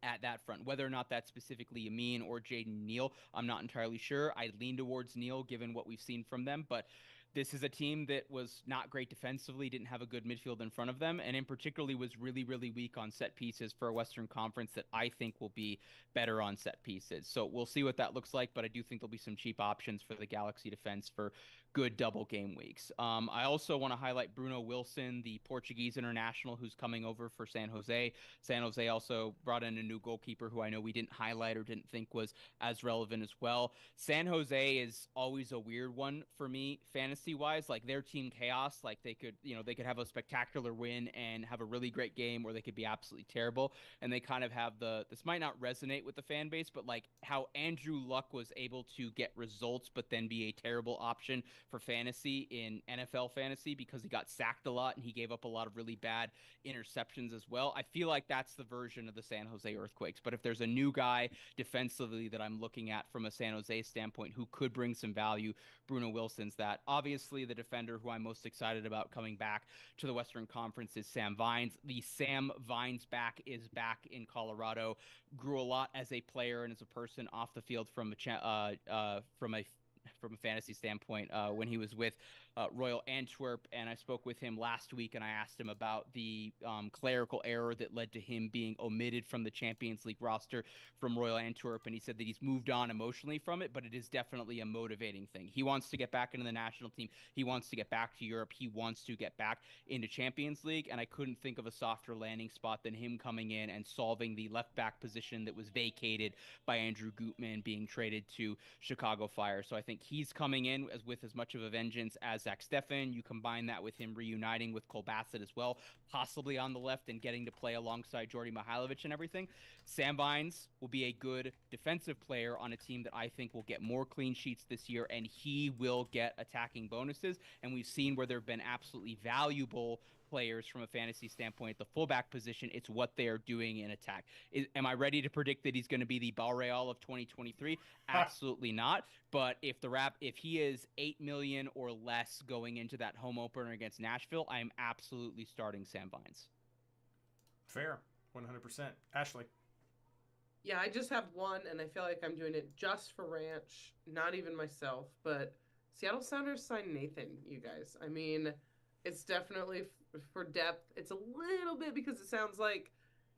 at that front. Whether or not that's specifically Amin or Jaden Neal, I'm not entirely sure. I lean towards Neal given what we've seen from them, but this is a team that was not great defensively, didn't have a good midfield in front of them, and in particularly was really, really weak on set pieces for a Western Conference that I think will be better on set pieces. So we'll see what that looks like, but I do think there'll be some cheap options for the Galaxy defense for good double game weeks. I also want to highlight Bruno Wilson, the Portuguese international who's coming over for San Jose. San Jose also brought in a new goalkeeper who I know we didn't highlight or didn't think was as relevant as well. San Jose is always a weird one for me, fantasy fantasy wise, like their team chaos, like they could, they could have a spectacular win and have a really great game, or they could be absolutely terrible. And they kind of have this might not resonate with the fan base, but like how Andrew Luck was able to get results, but then be a terrible option for fantasy in NFL fantasy because he got sacked a lot and he gave up a lot of really bad interceptions as well. I feel like that's the version of the San Jose Earthquakes. But if there's a new guy defensively that I'm looking at from a San Jose standpoint who could bring some value, Bruno Wilson's that. Obviously, the defender who I'm most excited about coming back to the Western Conference is Sam Vines. The Sam Vines back is back in Colorado. Grew a lot as a player and as a person off the field from a fantasy standpoint when he was with Royal Antwerp, and I spoke with him last week, and I asked him about the clerical error that led to him being omitted from the Champions League roster from Royal Antwerp, and he said that he's moved on emotionally from it, but it is definitely a motivating thing. He wants to get back into the national team. He wants to get back to Europe. He wants to get back into Champions League, and I couldn't think of a softer landing spot than him coming in and solving the left back position that was vacated by Andrew Gutman being traded to Chicago Fire. So I think he's coming in with as much of a vengeance as Zach Steffen. You combine that with him reuniting with Cole Bassett as well, possibly on the left and getting to play alongside Jordi Mihailovic and everything. Sam Vines will be a good defensive player on a team that I think will get more clean sheets this year, and he will get attacking bonuses. And we've seen where there have been absolutely valuable players from a fantasy standpoint at the fullback position. It's what they're doing in attack. Am I ready to predict that he's going to be the Balreal of 2023? Absolutely not. But if he is 8 million or less going into that home opener against Nashville, I am absolutely starting Sam Vines. Fair, 100%. Ashley. Yeah, I just have one, and I feel like I'm doing it just for Ranch, not even myself. But Seattle Sounders signed Nathan, you guys. I mean, it's definitely for depth. It's a little bit because it sounds like,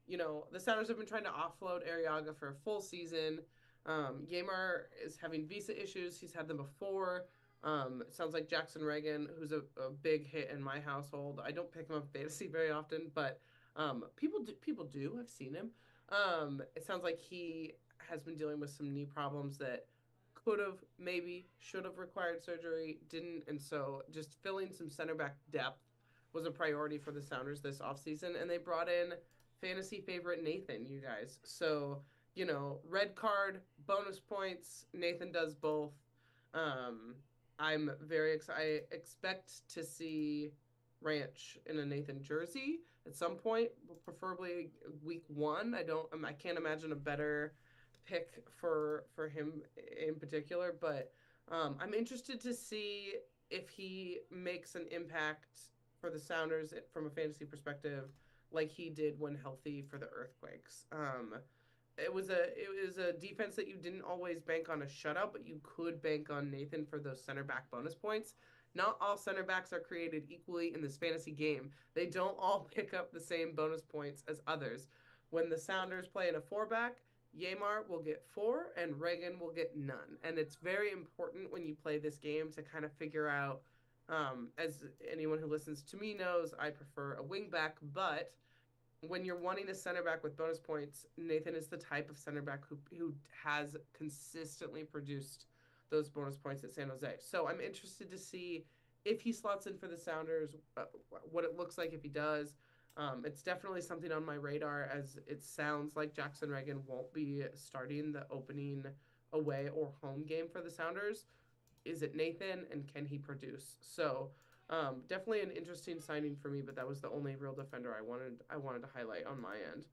the Sounders have been trying to offload Arriaga for a full season. Yamar is having visa issues. He's had them before. It sounds like Jackson Reagan, who's a big hit in my household. I don't pick him up fantasy very often, but people do. I've seen him. It sounds like he has been dealing with some knee problems that could have, maybe, should have required surgery, didn't, and so just filling some center back depth was a priority for the Sounders this offseason, and they brought in fantasy favorite Nathan, you guys. So, red card, bonus points, Nathan does both. I'm very excited. I expect to see Ranch in a Nathan jersey at some point, preferably week 1. I can't imagine a better pick for him in particular, but I'm interested to see if he makes an impact for the Sounders from a fantasy perspective like he did when healthy for the Earthquakes. It was a defense that you didn't always bank on a shutout, but you could bank on Nathan for those center back bonus points. Not all center backs are created equally in this fantasy game. They don't all pick up the same bonus points as others. When the Sounders play in a 4-back, Yamar will get 4 and Reagan will get none. And it's very important when you play this game to kind of figure out, as anyone who listens to me knows, I prefer a wingback, but when you're wanting a center back with bonus points, Nathan is the type of center back who has consistently produced those bonus points at San Jose. So I'm interested to see if he slots in for the Sounders, what it looks like if he does. It's definitely something on my radar, as it sounds like Jackson Reagan won't be starting the opening away or home game for the Sounders. Is it Nathan, and can he produce? So definitely an interesting signing for me, but that was the only real defender I wanted to highlight on my end.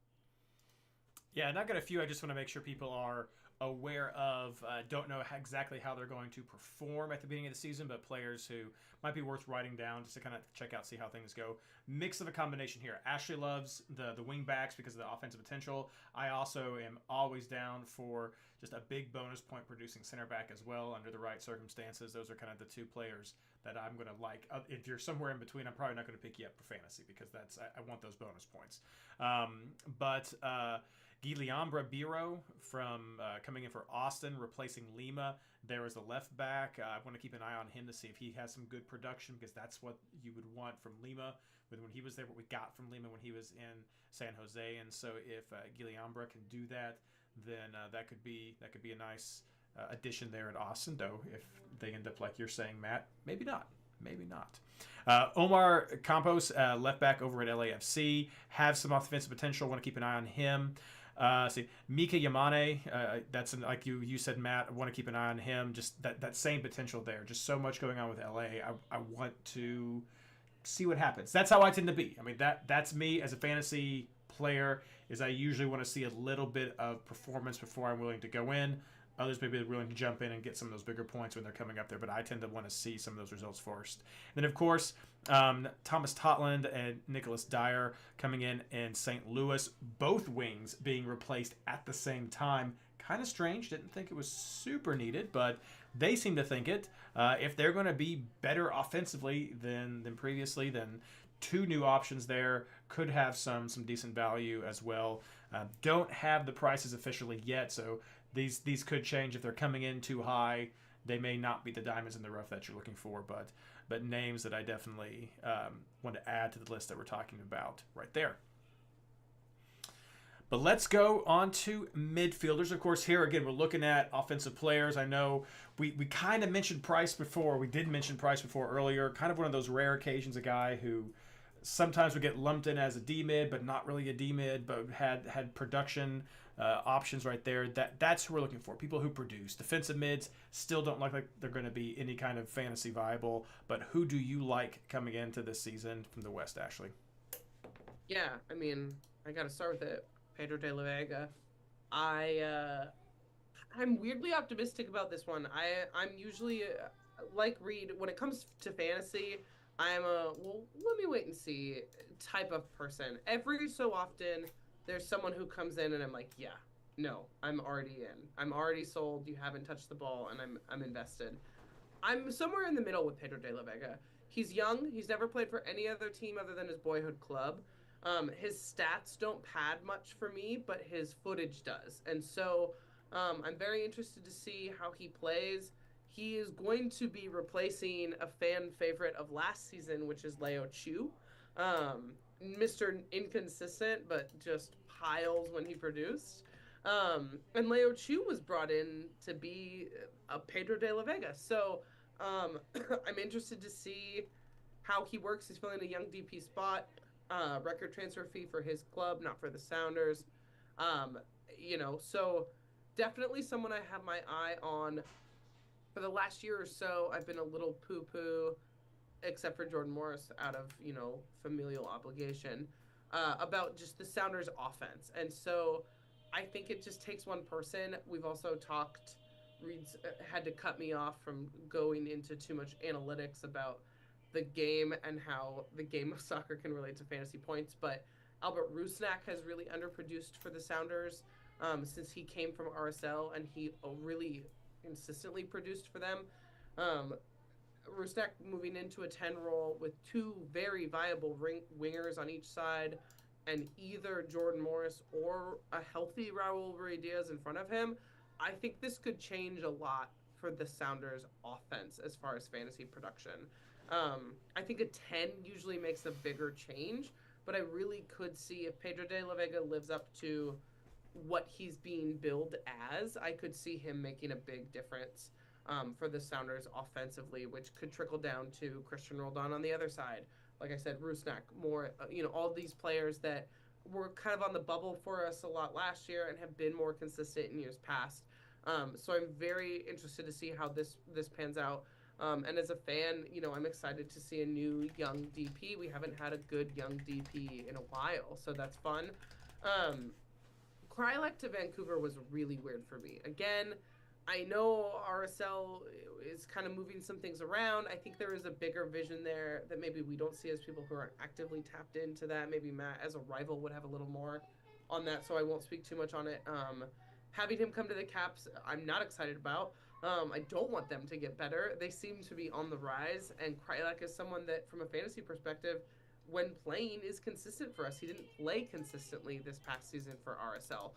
Yeah, and I've got a few I just want to make sure people are aware of. Don't know exactly how they're going to perform at the beginning of the season, but players who might be worth writing down just to kind of check out, see how things go. Mix of a combination here. Ashley loves the wing backs because of the offensive potential. I also am always down for just a big bonus point producing center back as well under the right circumstances. Those are kind of the two players that I'm going to like. If you're somewhere in between, I'm probably not going to pick you up for fantasy because I want those bonus points. But Guilherme Biro from coming in for Austin, replacing Lima. There is a left back. I want to keep an eye on him to see if he has some good production, because that's what you would want from Lima when he was there, what we got from Lima when he was in San Jose. And so if Guilherme can do that, then that could be a nice addition there at Austin, though if they end up like you're saying, Matt, maybe not. maybe not. Omar Campos, left back over at LAFC, have some offensive potential. Want to keep an eye on him. See, Mika Yamane, that's like you said, Matt. I want to keep an eye on him. Just that same potential there. Just so much going on with LA. I want to see what happens. That's how I tend to be. I mean, that's me as a fantasy player. Is I usually want to see a little bit of performance before I'm willing to go in. Others maybe are willing to jump in and get some of those bigger points when they're coming up there, but I tend to want to see some of those results first. And then, of course, Thomas Totland and Nicholas Dyer coming in St. Louis, both wings being replaced at the same time. Kind of strange. Didn't think it was super needed, but they seem to think it. If they're going to be better offensively than previously, then two new options there could have some decent value as well. Don't have the prices officially yet, so these could change. If they're coming in too high, they may not be the diamonds in the rough that you're looking for, but names that I definitely want to add to the list that we're talking about right there. But let's go on to midfielders. Of course, here again, we're looking at offensive players. I know we kind of mentioned Price before. We did mention Price before earlier. Kind of one of those rare occasions, a guy who sometimes would get lumped in as a D-mid, but not really a D-mid, but had production options right there. That's who we're looking for. People who produce. Defensive mids still don't look like they're going to be any kind of fantasy viable, but who do you like coming into this season from the West, Ashley? Yeah, I mean, I got to start with it. Pedro de la Vega. I'm weirdly optimistic about this one. I'm usually, like Reid, when it comes to fantasy, I'm a, well, let me wait and see type of person. Every so often, there's someone who comes in and I'm like, yeah, no, I'm already in. I'm already sold. You haven't touched the ball, and I'm invested. I'm somewhere in the middle with Pedro de la Vega. He's young. He's never played for any other team other than his boyhood club. His stats don't pad much for me, but his footage does. And so I'm very interested to see how he plays. He is going to be replacing a fan favorite of last season, which is Leo Chu. Mr. Inconsistent, but just piles when he produced. And Leo Chu was brought in to be a Pedro de la Vega. So I'm interested to see how he works. He's filling a young DP spot. Record transfer fee for his club, not for the Sounders. So definitely someone I have my eye on. For the last year or so, I've been a little poo-poo, except for Jordan Morris out of, familial obligation, about just the Sounders offense. And so I think it just takes one person. We've also talked, Reid's had to cut me off from going into too much analytics about the game and how the game of soccer can relate to fantasy points, but Albert Rusnak has really underproduced for the Sounders since he came from RSL, and he really consistently produced for them. Rusnak moving into a 10 role with two very viable wingers on each side, and either Jordan Morris or a healthy Raul Ruiz in front of him. I think this could change a lot for the Sounders offense as far as fantasy production. I think a 10 usually makes a bigger change, but I really could see if Pedro de la Vega lives up to what he's being billed as, I could see him making a big difference for the Sounders offensively, which could trickle down to Christian Roldan on the other side. Like I said, Rusnak, more, all these players that were kind of on the bubble for us a lot last year and have been more consistent in years past. So I'm very interested to see how this pans out. And as a fan, I'm excited to see a new young DP. We haven't had a good young DP in a while, so that's fun. Krylak to Vancouver was really weird for me. Again, I know RSL is kind of moving some things around. I think there is a bigger vision there that maybe we don't see as people who aren't actively tapped into that. Maybe Matt, as a rival, would have a little more on that, so I won't speak too much on it. Having him come to the Caps, I'm not excited about. I don't want them to get better. They seem to be on the rise, and Krylak is someone that, from a fantasy perspective, when playing, is consistent for us. He didn't play consistently this past season for RSL.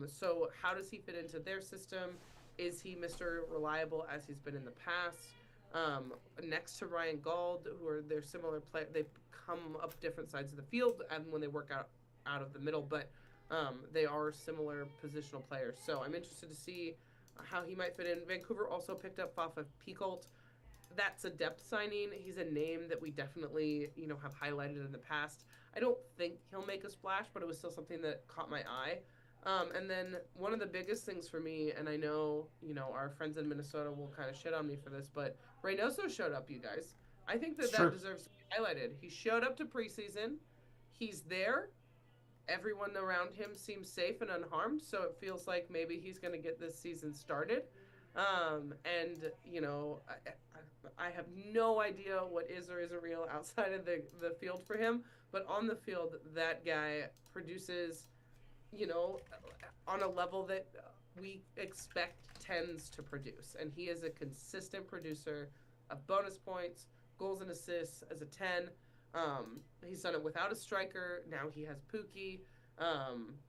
So how does he fit into their system? Is he Mr. Reliable as he's been in the past? Next to Ryan Gauld, who are their similar play, they come up different sides of the field and when they work out of the middle, but they are similar positional players. So I'm interested to see how he might fit in. Vancouver also picked up Fafa Picoult. that's a depth signing. He's a name that we definitely, have highlighted in the past. I don't think he'll make a splash, but it was still something that caught my eye. And then one of the biggest things for me, and I know, our friends in Minnesota will kind of shit on me for this, but Reynoso showed up, you guys. I think that deserves to be highlighted. He showed up to preseason. He's there. Everyone around him seems safe and unharmed, so it feels like maybe he's going to get this season started. And I have no idea what is or isn't real outside of the field for him, but on the field, that guy produces, on a level that we expect tens to produce, and he is a consistent producer of bonus points, goals and assists as a 10. He's done it without a striker. Now he has Pookie.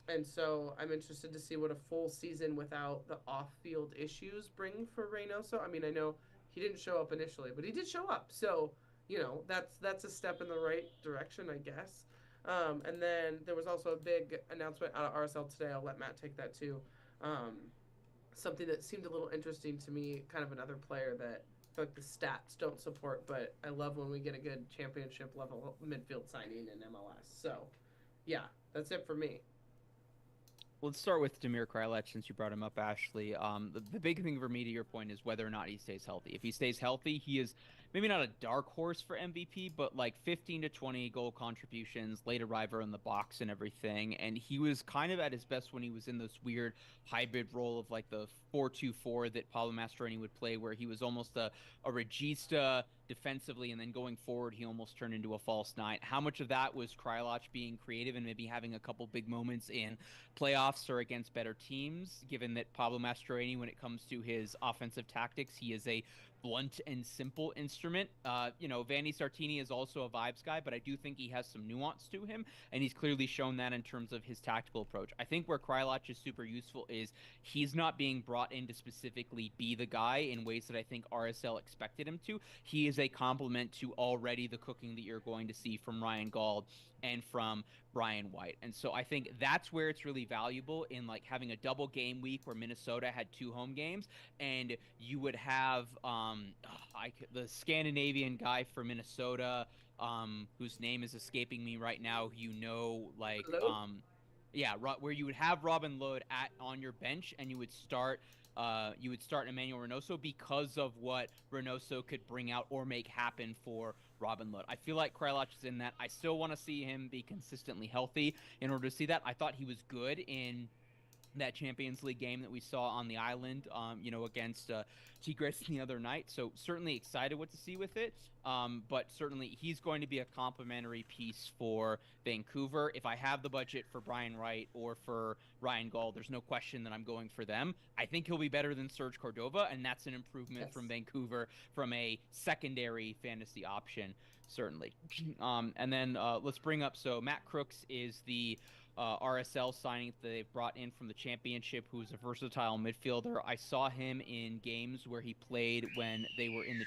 And so I'm interested to see what a full season without the off-field issues bring for Reynoso. I mean, I know he didn't show up initially, but he did show up. So, that's a step in the right direction, I guess. And then there was also a big announcement out of RSL today. I'll let Matt take that too. Something that seemed a little interesting to me, kind of another player that I feel like the stats don't support, but I love when we get a good championship level midfield signing in MLS. So, yeah, that's it for me. Let's start with Damir Krejci since you brought him up, Ashley. The big thing for me, to your point, is whether or not he stays healthy. If he stays healthy, he is maybe not a dark horse for MVP, but like 15 to 20 goal contributions, late arriver in the box and everything. And he was kind of at his best when he was in this weird hybrid role of like the 4-2-4 that Pablo Mastroeni would play, where he was almost a regista defensively, and then going forward, he almost turned into a false nine. How much of that was Krejci being creative and maybe having a couple big moments in playoffs or against better teams, given that Pablo Mastroeni, when it comes to his offensive tactics, he is a blunt and simple instrument. Vanni Sartini is also a vibes guy, but I do think he has some nuance to him, and he's clearly shown that in terms of his tactical approach. I think where Krejci is super useful is he's not being brought in to specifically be the guy in ways that I think RSL expected him to. He is a complement to already the cooking that you're going to see from Ryan Gauld and from Brian White. And so I think that's where it's really valuable in like having a double game week where Minnesota had 2 home games, and you would have the Scandinavian guy for Minnesota, whose name is escaping me right now, where you would have Robin Lod on your bench, and you would start Emmanuel Reynoso because of what Reynoso could bring out or make happen for Robin Lod. I feel like Krejci is in that. I still want to see him be consistently healthy in order to see that. I thought he was good in that Champions League game that we saw on the island, against Tigres the other night. So certainly excited what to see with it. But certainly he's going to be a complementary piece for Vancouver. If I have the budget for Brian Wright or for Ryan Gauld, there's no question that I'm going for them. I think he'll be better than Serge Cordova, and that's an improvement from Vancouver from a secondary fantasy option, certainly. And then let's bring up, so Matt Crooks is the RSL signing that they've brought in from the championship, who's a versatile midfielder. I saw him in games where he played when they were in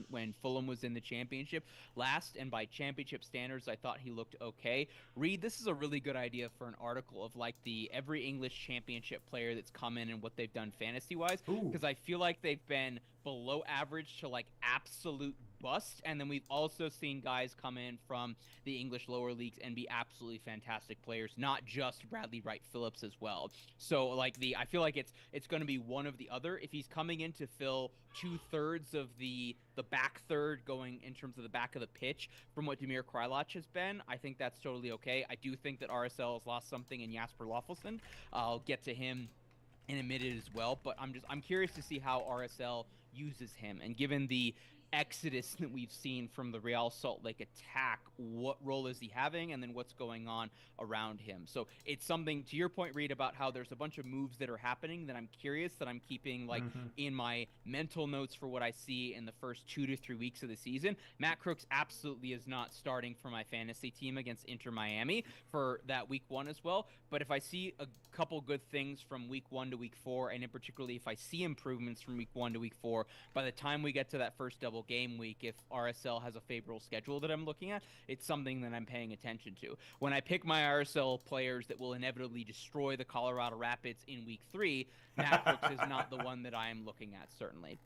when Fulham was in the championship last, and by championship standards, I thought he looked okay. Reid, this is a really good idea for an article of like the every English championship player that's come in and what they've done fantasy-wise, because I feel like they've been below average to like absolute bust, and then we've also seen guys come in from the English lower leagues and be absolutely fantastic players, not just Bradley Wright Phillips as well. So like I feel like it's going to be one of the other. If he's coming in to fill 2/3 of the back third, going in terms of the back of the pitch from what Damir Krejci has been, I think that's totally okay. I do think that RSL has lost something in Jasper Loffelson. I'll get to him in a minute as well, but I'm curious to see how RSL uses him, and given the exodus that we've seen from the Real Salt Lake attack, what role is he having, and then what's going on around him. So it's something, to your point, Reid, about how there's a bunch of moves that are happening that I'm curious, that I'm keeping like in my mental notes for what I see in the first 2 to 3 weeks of the season. Matt Crooks absolutely is not starting for my fantasy team against Inter Miami for that week 1 as well, but if I see a couple good things from week 1 to week 4, and in particularly if I see improvements from week 1 to week 4, by the time we get to that first double game week, if RSL has a favorable schedule that I'm looking at, it's something that I'm paying attention to. When I pick my RSL players that will inevitably destroy the Colorado Rapids in week 3, Matt Crooks is not the one that I am looking at, certainly.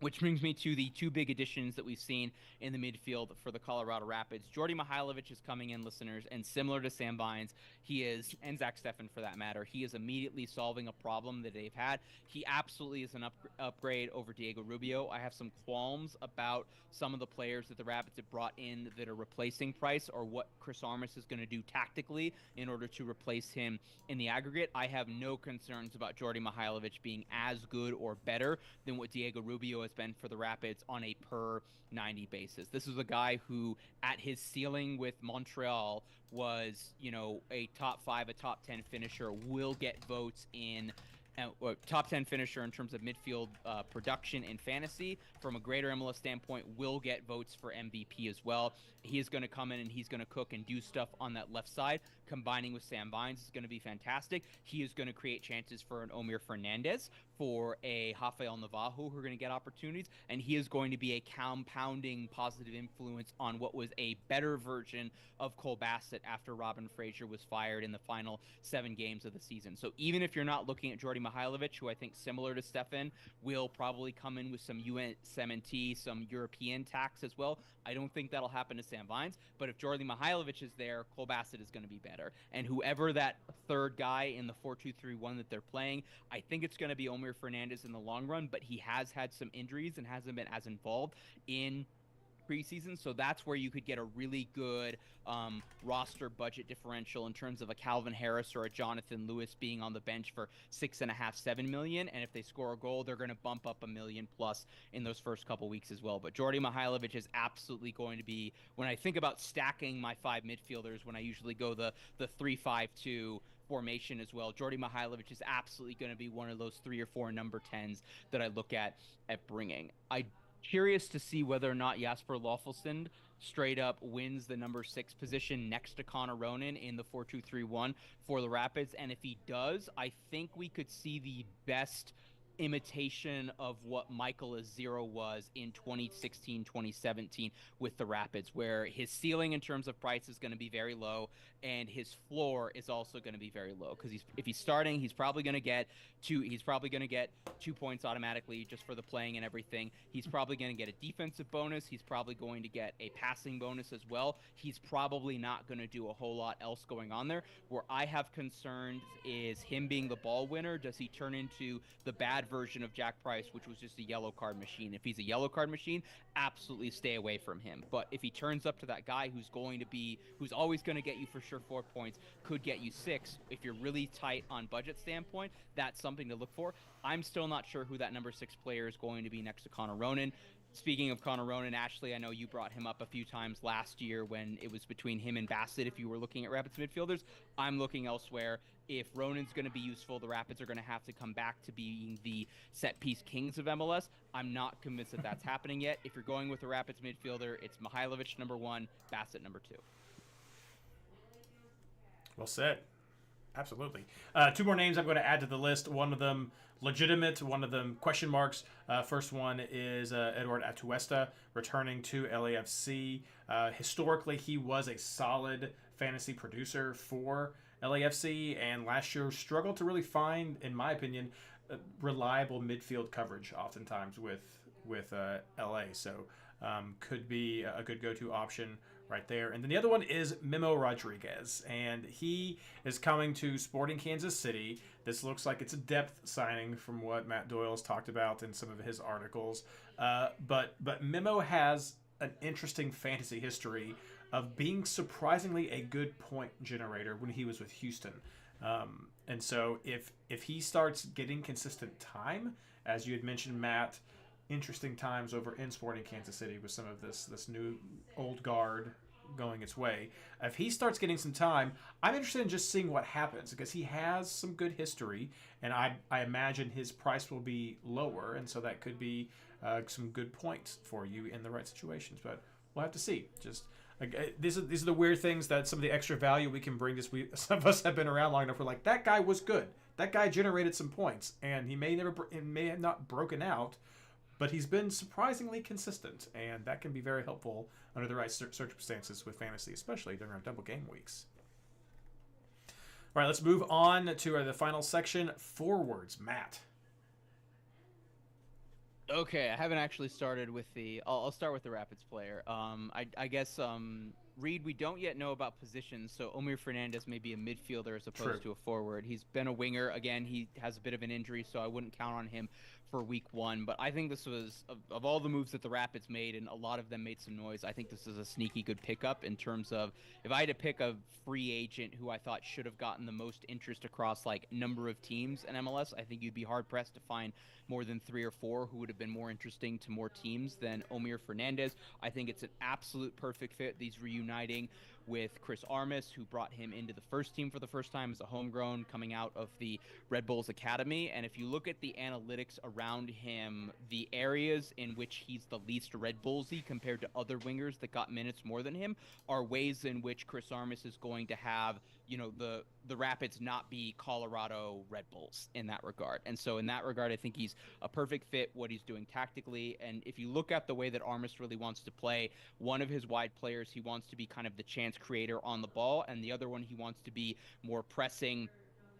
Which brings me to the two big additions that we've seen in the midfield for the Colorado Rapids. Jordy Mihailovic is coming in, listeners, and similar to Sam Vines, he is, and Zach Steffen for that matter, he is immediately solving a problem that they've had. He absolutely is an upgrade over Diego Rubio. I have some qualms about some of the players that the Rapids have brought in that are replacing Price, or what Chris Armas is going to do tactically in order to replace him in the aggregate. I have no concerns about Jordy Mihailovic being as good or better than what Diego Rubio has been for the Rapids on a per 90 basis. This is a guy who, at his ceiling with Montreal, was, a top 5, a top 10 finisher, will get votes in top 10 finisher in terms of midfield production in fantasy. From a greater MLS standpoint, will get votes for MVP as well. He is going to come in and he's going to cook and do stuff on that left side. Combining with Sam Vines is going to be fantastic. He is going to create chances for an Omir Fernandez, for a Rafael Navarro, who are going to get opportunities, and he is going to be a compounding positive influence on what was a better version of Cole Bassett after Robin Fraser was fired in the final 7 games of the season. So even if you're not looking at Jordy Mihailovic, who I think, similar to Stefan, will probably come in with some USMNT, some European tax as well, I don't think that'll happen to Sam Vines. But if Jordy Mihailovic is there, Cole Bassett is going to be better. And whoever that third guy in the 4-2-3-1 that they're playing, I think it's going to be Omir Fernandez in the long run, but he has had some injuries and hasn't been as involved in preseason, so that's where you could get a really good roster budget differential in terms of a Calvin Harris or a Jonathan Lewis being on the bench for $6.5-7 million, and if they score a goal, they're going to bump up $1 million plus in those first couple weeks as well. But Jordy Mihailovic is absolutely going to be, when I think about stacking my 5 midfielders, when I usually go the 3-5-2 formation as well, Jordy Mihailovic is absolutely going to be one of those 3 or 4 number 10s that I look at bringing. I'm curious to see whether or not Jasper Lofelsund straight up wins the number 6 position next to Connor Ronan in the 4-2-3-1 for the Rapids. And if he does, I think we could see the best imitation of what Michael Azero was in 2016-2017 with the Rapids, where his ceiling in terms of price is going to be very low and his floor is also going to be very low, because if he's starting, he's probably going to get 2 points automatically just for the playing and everything. He's probably going to get a defensive bonus. He's probably going to get a passing bonus as well. He's probably not going to do a whole lot else going on there. Where I have concerns is him being the ball winner. Does he turn into the bad version of Jack Price, which was just a yellow card machine? If he's a yellow card machine, absolutely stay away from him. But if he turns up to that guy who's always going to get you for sure 4 points, could get you 6, if you're really tight on budget standpoint, that's something to look for. I'm still not sure who that number 6 player is going to be next to Connor Ronan. Speaking of Connor Ronan, Ashley, I know you brought him up a few times last year when it was between him and Bassett if you were looking at Rapids midfielders. I'm looking elsewhere. If Ronan's going to be useful, the Rapids are going to have to come back to being the set-piece kings of MLS. I'm not convinced that that's happening yet. If you're going with the Rapids midfielder, it's Mihailovic number 1, Bassett number 2. Well said. Absolutely. 2 more names I'm going to add to the list. One of them legitimate, one of them question marks. First one is Edward Atuesta returning to LAFC. Historically, he was a solid fantasy producer for LAFC, and last year struggled to really find, in my opinion, reliable midfield coverage oftentimes with LA. So could be a good go-to option right there. And then the other one is Memo Rodriguez, and he is coming to Sporting Kansas City. This looks like it's a depth signing from what Matt Doyle has talked about in some of his articles. But Memo has an interesting fantasy history of being surprisingly a good point generator when he was with Houston. And so if he starts getting consistent time, as you had mentioned, Matt, interesting times over in Sporting Kansas City with some of this new old guard going its way. If he starts getting some time, I'm interested in just seeing what happens, because he has some good history, and I imagine his price will be lower, and so that could be some good points for you in the right situations. But we'll have to see. Just these are the weird things that some of the extra value we can bring this week. Some of us have been around long enough. We're like, that guy was good. That guy generated some points, and he may have not broken out, but he's been surprisingly consistent, and that can be very helpful under the right circumstances with fantasy, especially during our double game weeks. All right, let's move on to the final section, forwards. Matt. Okay, I haven't actually started with the. I'll start with the Rapids player. I guess Reid, we don't yet know about positions, so Omir Fernandez may be a midfielder as True. opposed to a forward. He's been a winger. Again, he has a bit of an injury, so I wouldn't count on him for week 1. But I think this was of all the moves that the Rapids made, and a lot of them made some noise. I think this is a sneaky good pickup in terms of if I had to pick a free agent who I thought should have gotten the most interest across like number of teams in MLS. I think you'd be hard pressed to find more than 3 or 4 who would have been more interesting to more teams than Omir Fernandez. I think it's an absolute perfect fit. He's reuniting with Chris Armas, who brought him into the first team for the first time as a homegrown coming out of the Red Bulls Academy. And if you look at the analytics around him, the areas in which he's the least Red Bullsy compared to other wingers that got minutes more than him are ways in which Chris Armas is going to have, you know, the Rapids not be Colorado Red Bulls in that regard. And so in that regard, I think he's a perfect fit what he's doing tactically. And if you look at the way that Armas really wants to play, one of his wide players, he wants to be kind of the chance creator on the ball, and the other one he wants to be more pressing,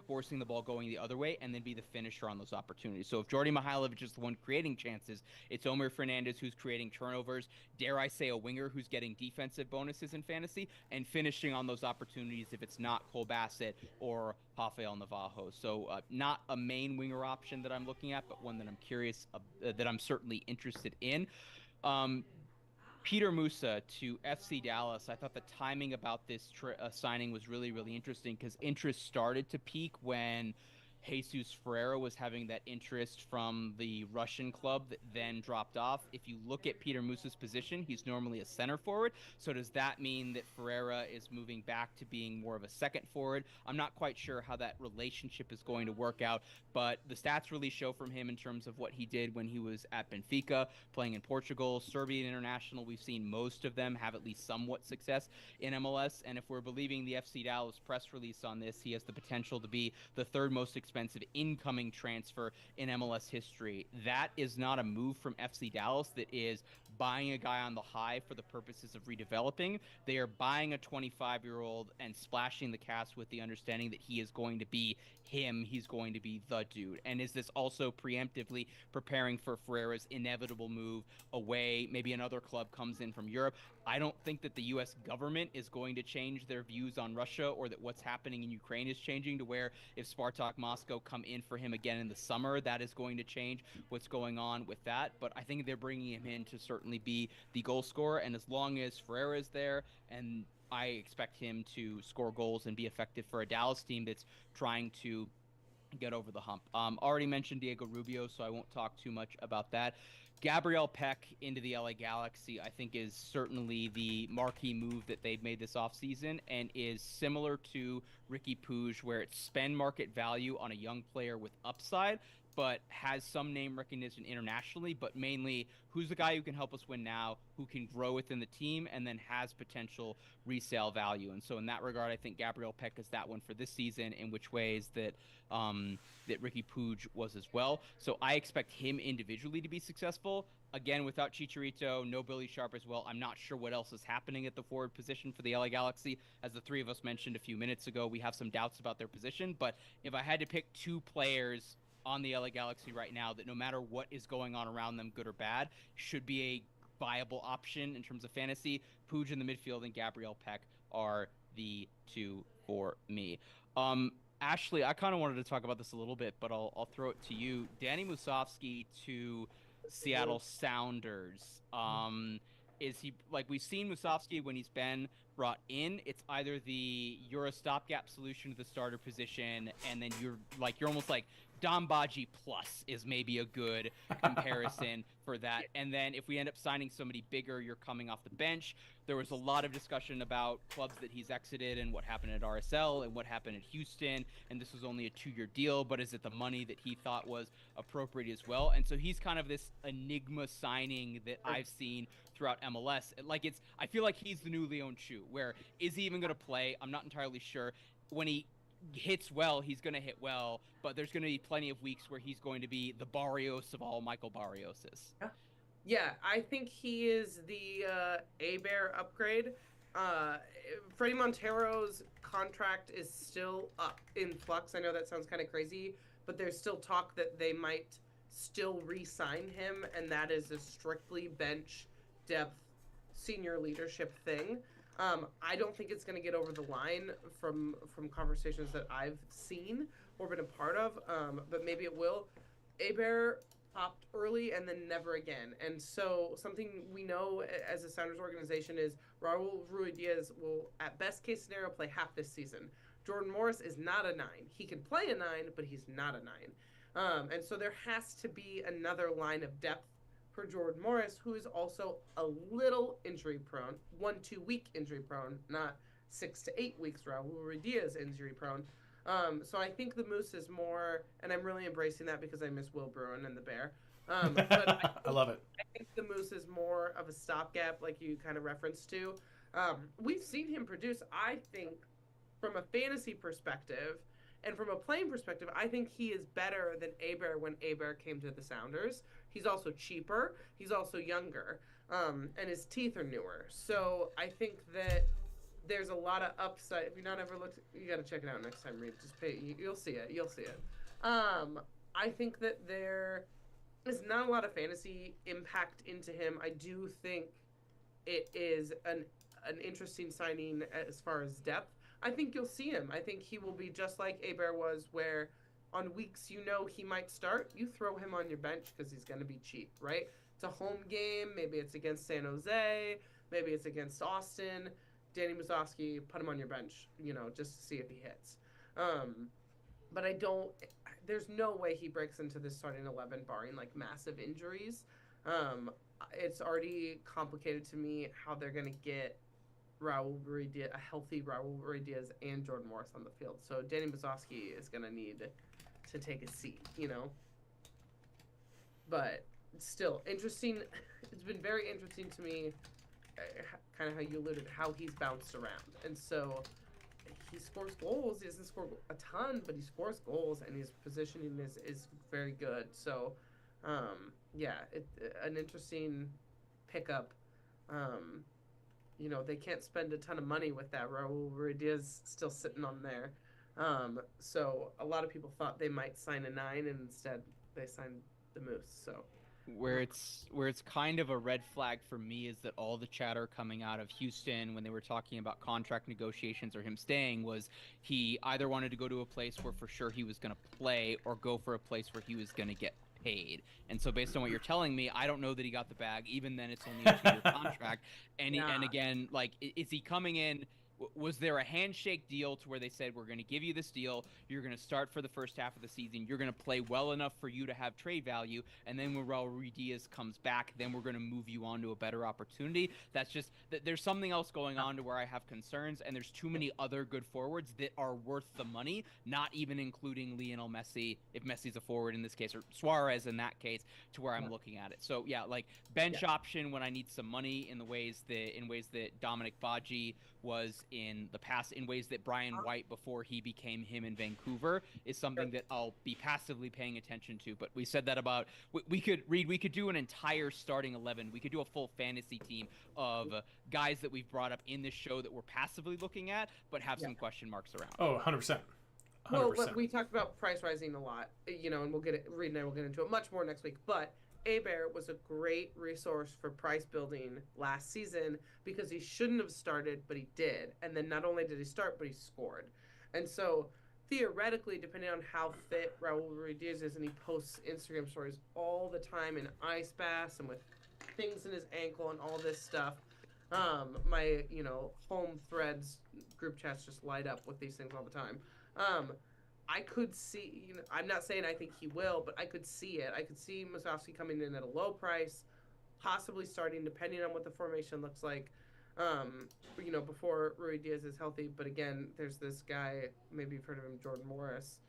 forcing the ball going the other way, and then be the finisher on those opportunities. So if Jordi Mihailovic is the one creating chances, it's Omir Fernandez who's creating turnovers, dare I say a winger who's getting defensive bonuses in fantasy, and finishing on those opportunities if it's not Cole Bassett or Rafael Navajo. So not a main winger option that I'm looking at, but one that I'm curious, that I'm certainly interested in. Peter Musa to FC Dallas. I thought the timing about this signing was really, really interesting because interest started to peak when Jesus Ferreira was having that interest from the Russian club that then dropped off. If you look at Peter Musa's position, he's normally a center forward. So does that mean that Ferreira is moving back to being more of a second forward? I'm not quite sure how that relationship is going to work out, but the stats really show from him in terms of what he did when he was at Benfica, playing in Portugal, Serbian international. We've seen most of them have at least somewhat success in MLS. And if we're believing the FC Dallas press release on this, he has the potential to be the third most expensive incoming transfer in MLS history. That is not a move from FC Dallas that is buying a guy on the high for the purposes of redeveloping. They are buying a 25-year-old and splashing the cast with the understanding that he is going to be him. He's going to be the dude. And is this also preemptively preparing for Ferreira's inevitable move away? Maybe another club comes in from Europe. I don't think that the U.S. government is going to change their views on Russia, or that what's happening in Ukraine is changing to where if Spartak Moscow come in for him again in the summer, that is going to change what's going on with that. But I think they're bringing him in to certainly be the goal scorer. And as long as Ferreira is there, and I expect him to score goals and be effective for a Dallas team that's trying to get over the hump. Already mentioned Diego Rubio, so I won't talk too much about that. Gabriel Peck into the LA Galaxy, I think, is certainly the marquee move that they've made this offseason, and is similar to Ricky Puig, where it's spend market value on a young player with upside, but has some name recognition internationally, but mainly who's the guy who can help us win now, who can grow within the team, and then has potential resale value. And so in that regard, I think Gabriel Peck is that one for this season, in which ways that that Ricky Puig was as well. So I expect him individually to be successful. Again, without Chicharito, no Billy Sharp as well. I'm not sure what else is happening at the forward position for the LA Galaxy. As the three of us mentioned a few minutes ago, we have some doubts about their position. But if I had to pick 2 players on the LA Galaxy right now that no matter what is going on around them, good or bad, should be a viable option in terms of fantasy, Puig in the midfield and Gabriel Peck are the 2 for me. Ashley, I kind of wanted to talk about this a little bit, but I'll throw it to you. Danny Musovski to Seattle Sounders. Is he, like, we've seen Musovski when he's been brought in, it's either you're a stopgap solution to the starter position, and then you're almost like Dom Baji plus is maybe a good comparison for that. And then if we end up signing somebody bigger, you're coming off the bench. There was a lot of discussion about clubs that he's exited and what happened at RSL and what happened at Houston. And this was only a 2-year deal, but is it the money that he thought was appropriate as well? And so he's kind of this enigma signing that I've seen throughout MLS. I feel like he's the new Leon Chu, where is he even going to play? I'm not entirely sure. When he hits well, he's going to hit well, but there's going to be plenty of weeks where he's going to be the Barrios of all Michael Barrioses. Yeah, I think he is the A-Bear upgrade. Freddie Montero's contract is still up in flux. I know that sounds kind of crazy, but there's still talk that they might still re-sign him, and that is a strictly bench depth senior leadership thing. I don't think it's going to get over the line from conversations that I've seen or been a part of, but maybe it will. Hebert popped early and then never again. And so something we know as a Sounders organization is Raul Ruidiaz will, at best case scenario, play half this season. Jordan Morris is not a 9. He can play a 9, but he's not a 9. And so there has to be another line of depth for Jordan Morris, who is also a little injury prone, 1-2 week injury prone, not 6 to 8 weeks Raul Ruidiaz injury prone. So I think the Moose is more, and I'm really embracing that because I miss Will Bruin and the Bear. But I love it. I think the Moose is more of a stopgap, like you kind of referenced to. We've seen him produce, I think, from a fantasy perspective and from a playing perspective, I think he is better than Hebert when Hebert came to the Sounders. He's also cheaper. He's also younger. And his teeth are newer. So I think that there's a lot of upside. If you've not ever looked, you got to check it out next time, Reid. Just pay. You'll see it. You'll see it. I think that there is not a lot of fantasy impact into him. I do think it is an interesting signing as far as depth. I think you'll see him. I think he will be just like Hebert was, where on weeks you know he might start, you throw him on your bench because he's going to be cheap, right? It's a home game. Maybe it's against San Jose. Maybe it's against Austin. Danny Musovsky, put him on your bench, just to see if he hits. But there's no way he breaks into this starting 11 barring like massive injuries. It's already complicated to me how they're going to get a healthy Raul Ruidiaz and Jordan Morris on the field. So Danny Musovsky is going to need to take a seat, But still, interesting. It's been very interesting to me, kind of how you alluded, how he's bounced around. And so he scores goals. He doesn't score a ton, but he scores goals, and his positioning is very good. So, an interesting pickup. They can't spend a ton of money with that. Raul Ruidiaz still sitting on there. So a lot of people thought they might sign a 9, and instead they signed the Moose. So where it's kind of a red flag for me is that all the chatter coming out of Houston when they were talking about contract negotiations or him staying was he either wanted to go to a place where for sure he was going to play or go for a place where he was going to get paid. And so based on what you're telling me, I don't know that he got the bag. Even then, it's only a 2-year contract. And again, like, is he coming in? Was there a handshake deal to where they said, we're going to give you this deal, you're going to start for the first half of the season, you're going to play well enough for you to have trade value, and then when Raul Ruidiaz comes back, then we're going to move you on to a better opportunity? That's just, there's something else going on to where I have concerns, and there's too many other good forwards that are worth the money, not even including Lionel Messi, if Messi's a forward in this case, or Suarez in that case, to where I'm looking at it. So yeah, like bench option when I need some money in ways that Dominic Baji was in the past, in ways that Brian White before he became him in Vancouver, is something that I'll be passively paying attention to. But we said that about we could do an entire starting 11. We could do a full fantasy team of guys that we've brought up in this show that we're passively looking at, but have some question marks around. Oh, 100%. Well, we talked about price rising a lot, and we'll get it. Reid and I will get into it much more next week. But Hebert was a great resource for price building last season because he shouldn't have started, but he did. And then not only did he start, but he scored. And so theoretically, depending on how fit Raul Ruidiaz is, and he posts Instagram stories all the time in ice baths and with things in his ankle and all this stuff, my home threads group chats just light up with these things all the time. I could see, I'm not saying I think he will, but I could see it. I could see Musovsky coming in at a low price, possibly starting, depending on what the formation looks like, before Ruidiaz is healthy. But again, there's this guy, maybe you've heard of him, Jordan Morris,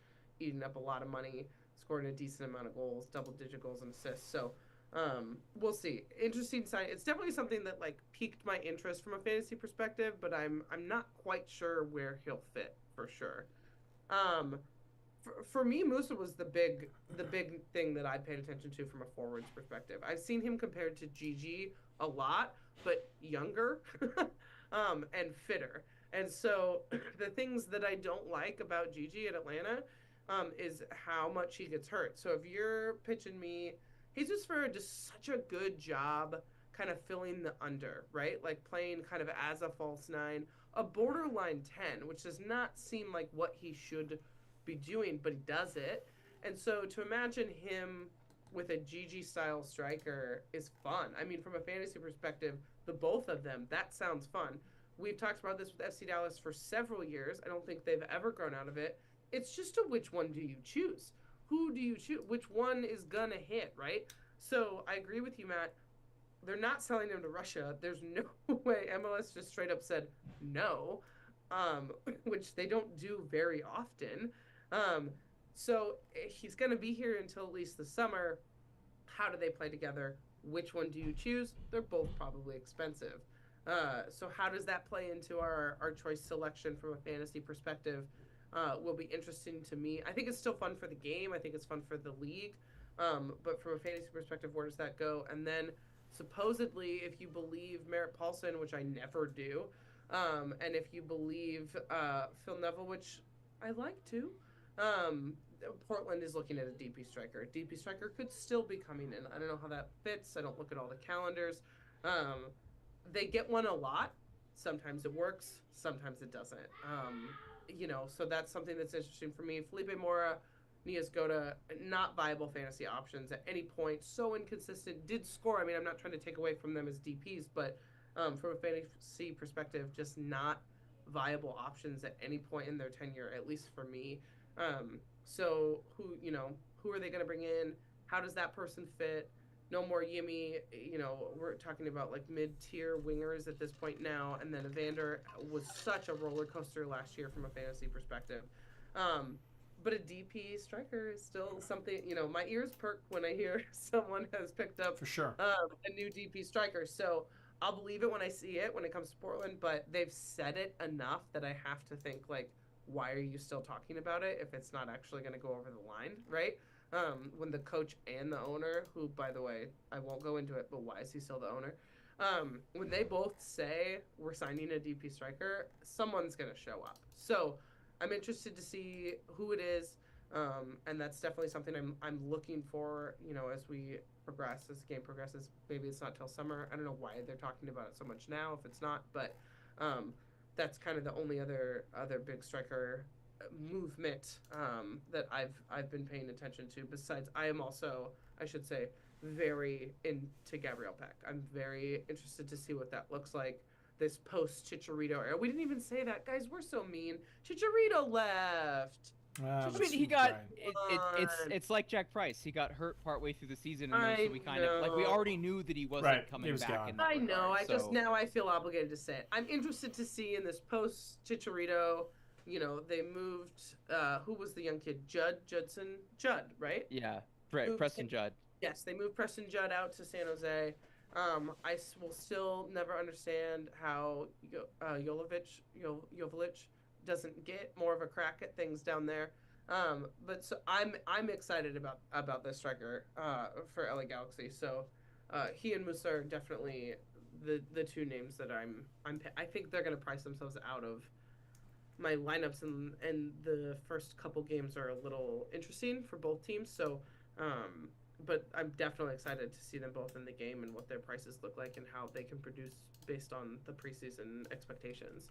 eating up a lot of money, scoring a decent amount of goals, double-digit goals and assists. So we'll see. Interesting sign. It's definitely something that piqued my interest from a fantasy perspective, but I'm not quite sure where he'll fit for sure. For me, Musa was the big thing that I paid attention to from a forwards perspective. I've seen him compared to Gigi a lot, but younger and fitter. And so the things that I don't like about Gigi at Atlanta, is how much he gets hurt. So if you're pitching me, Jesus Ferreira does such a good job kind of filling the under, right? Like playing kind of as a false nine, a borderline 10, which does not seem like what he should be doing, but he does it. And so to imagine him with a GG style striker is fun. I mean, from a fantasy perspective, the both of them, that sounds fun. We've talked about this with FC Dallas for several years. I don't think they've ever grown out of it. It's just a which one do you choose? Who do you choose? Which one is gonna hit, right? So I agree with you, Matt. They're not selling him to Russia. There's no way. MLS just straight up said no, which they don't do very often. So he's going to be here until at least the summer. How do they play together? Which one do you choose? They're both probably expensive. So how does that play into our choice selection from a fantasy perspective? Will be interesting to me. I think it's still fun for the game. I think it's fun for the league. But from a fantasy perspective, where does that go? And then supposedly, if you believe Merritt Paulson, which I never do, and if you believe Phil Neville, which I like to, Portland is looking at a DP striker. A DP striker could still be coming in. I don't know how that fits. I don't look at all the calendars. They get one a lot. Sometimes it works. Sometimes it doesn't. So that's something that's interesting for me. Felipe Mora, Nias Goda, not viable fantasy options at any point. So inconsistent. Did score. I mean, I'm not trying to take away from them as DPs, but from a fantasy perspective, just not viable options at any point in their tenure, at least for me. So who are they going to bring in? How does that person fit? No more Yimmy. We're talking about like mid-tier wingers at this point now. And then Evander was such a roller coaster last year from a fantasy perspective. But a DP striker is still something, my ears perk when I hear someone has picked up For sure. a new DP striker. So I'll believe it when I see it when it comes to Portland, but they've said it enough that I have to think, like, why are you still talking about it if it's not actually going to go over the line, right? When the coach and the owner, who, by the way, I won't go into it, but why is he still the owner? When they both say we're signing a DP striker, someone's going to show up. So I'm interested to see who it is, and that's definitely something I'm looking for, as we progress, as the game progresses. Maybe it's not till summer. I don't know why they're talking about it so much now if it's not, but that's kind of the only other big striker movement that I've been paying attention to. Besides, I am also, I should say, very into Gabriel Peck. I'm very interested to see what that looks like. This post-Chicharito era. We didn't even say that. Guys, we're so mean. Chicharito left. I mean, he got it's like Jack Price. He got hurt partway through the season, and so we kind of we already knew that he wasn't coming back. I know. Now I feel obligated to say it. I'm interested to see in this post-Chicharito. They moved. Who was the young kid? Judd, right? Yeah, Preston Judd. Yes, they moved Preston Judd out to San Jose. I will still never understand how Jovic doesn't get more of a crack at things down there. But so I'm excited about this striker for LA Galaxy. So he and Musa are definitely the two names that I think they're going to price themselves out of my lineups, and the first couple games are a little interesting for both teams. So but I'm definitely excited to see them both in the game and what their prices look like and how they can produce based on the preseason expectations.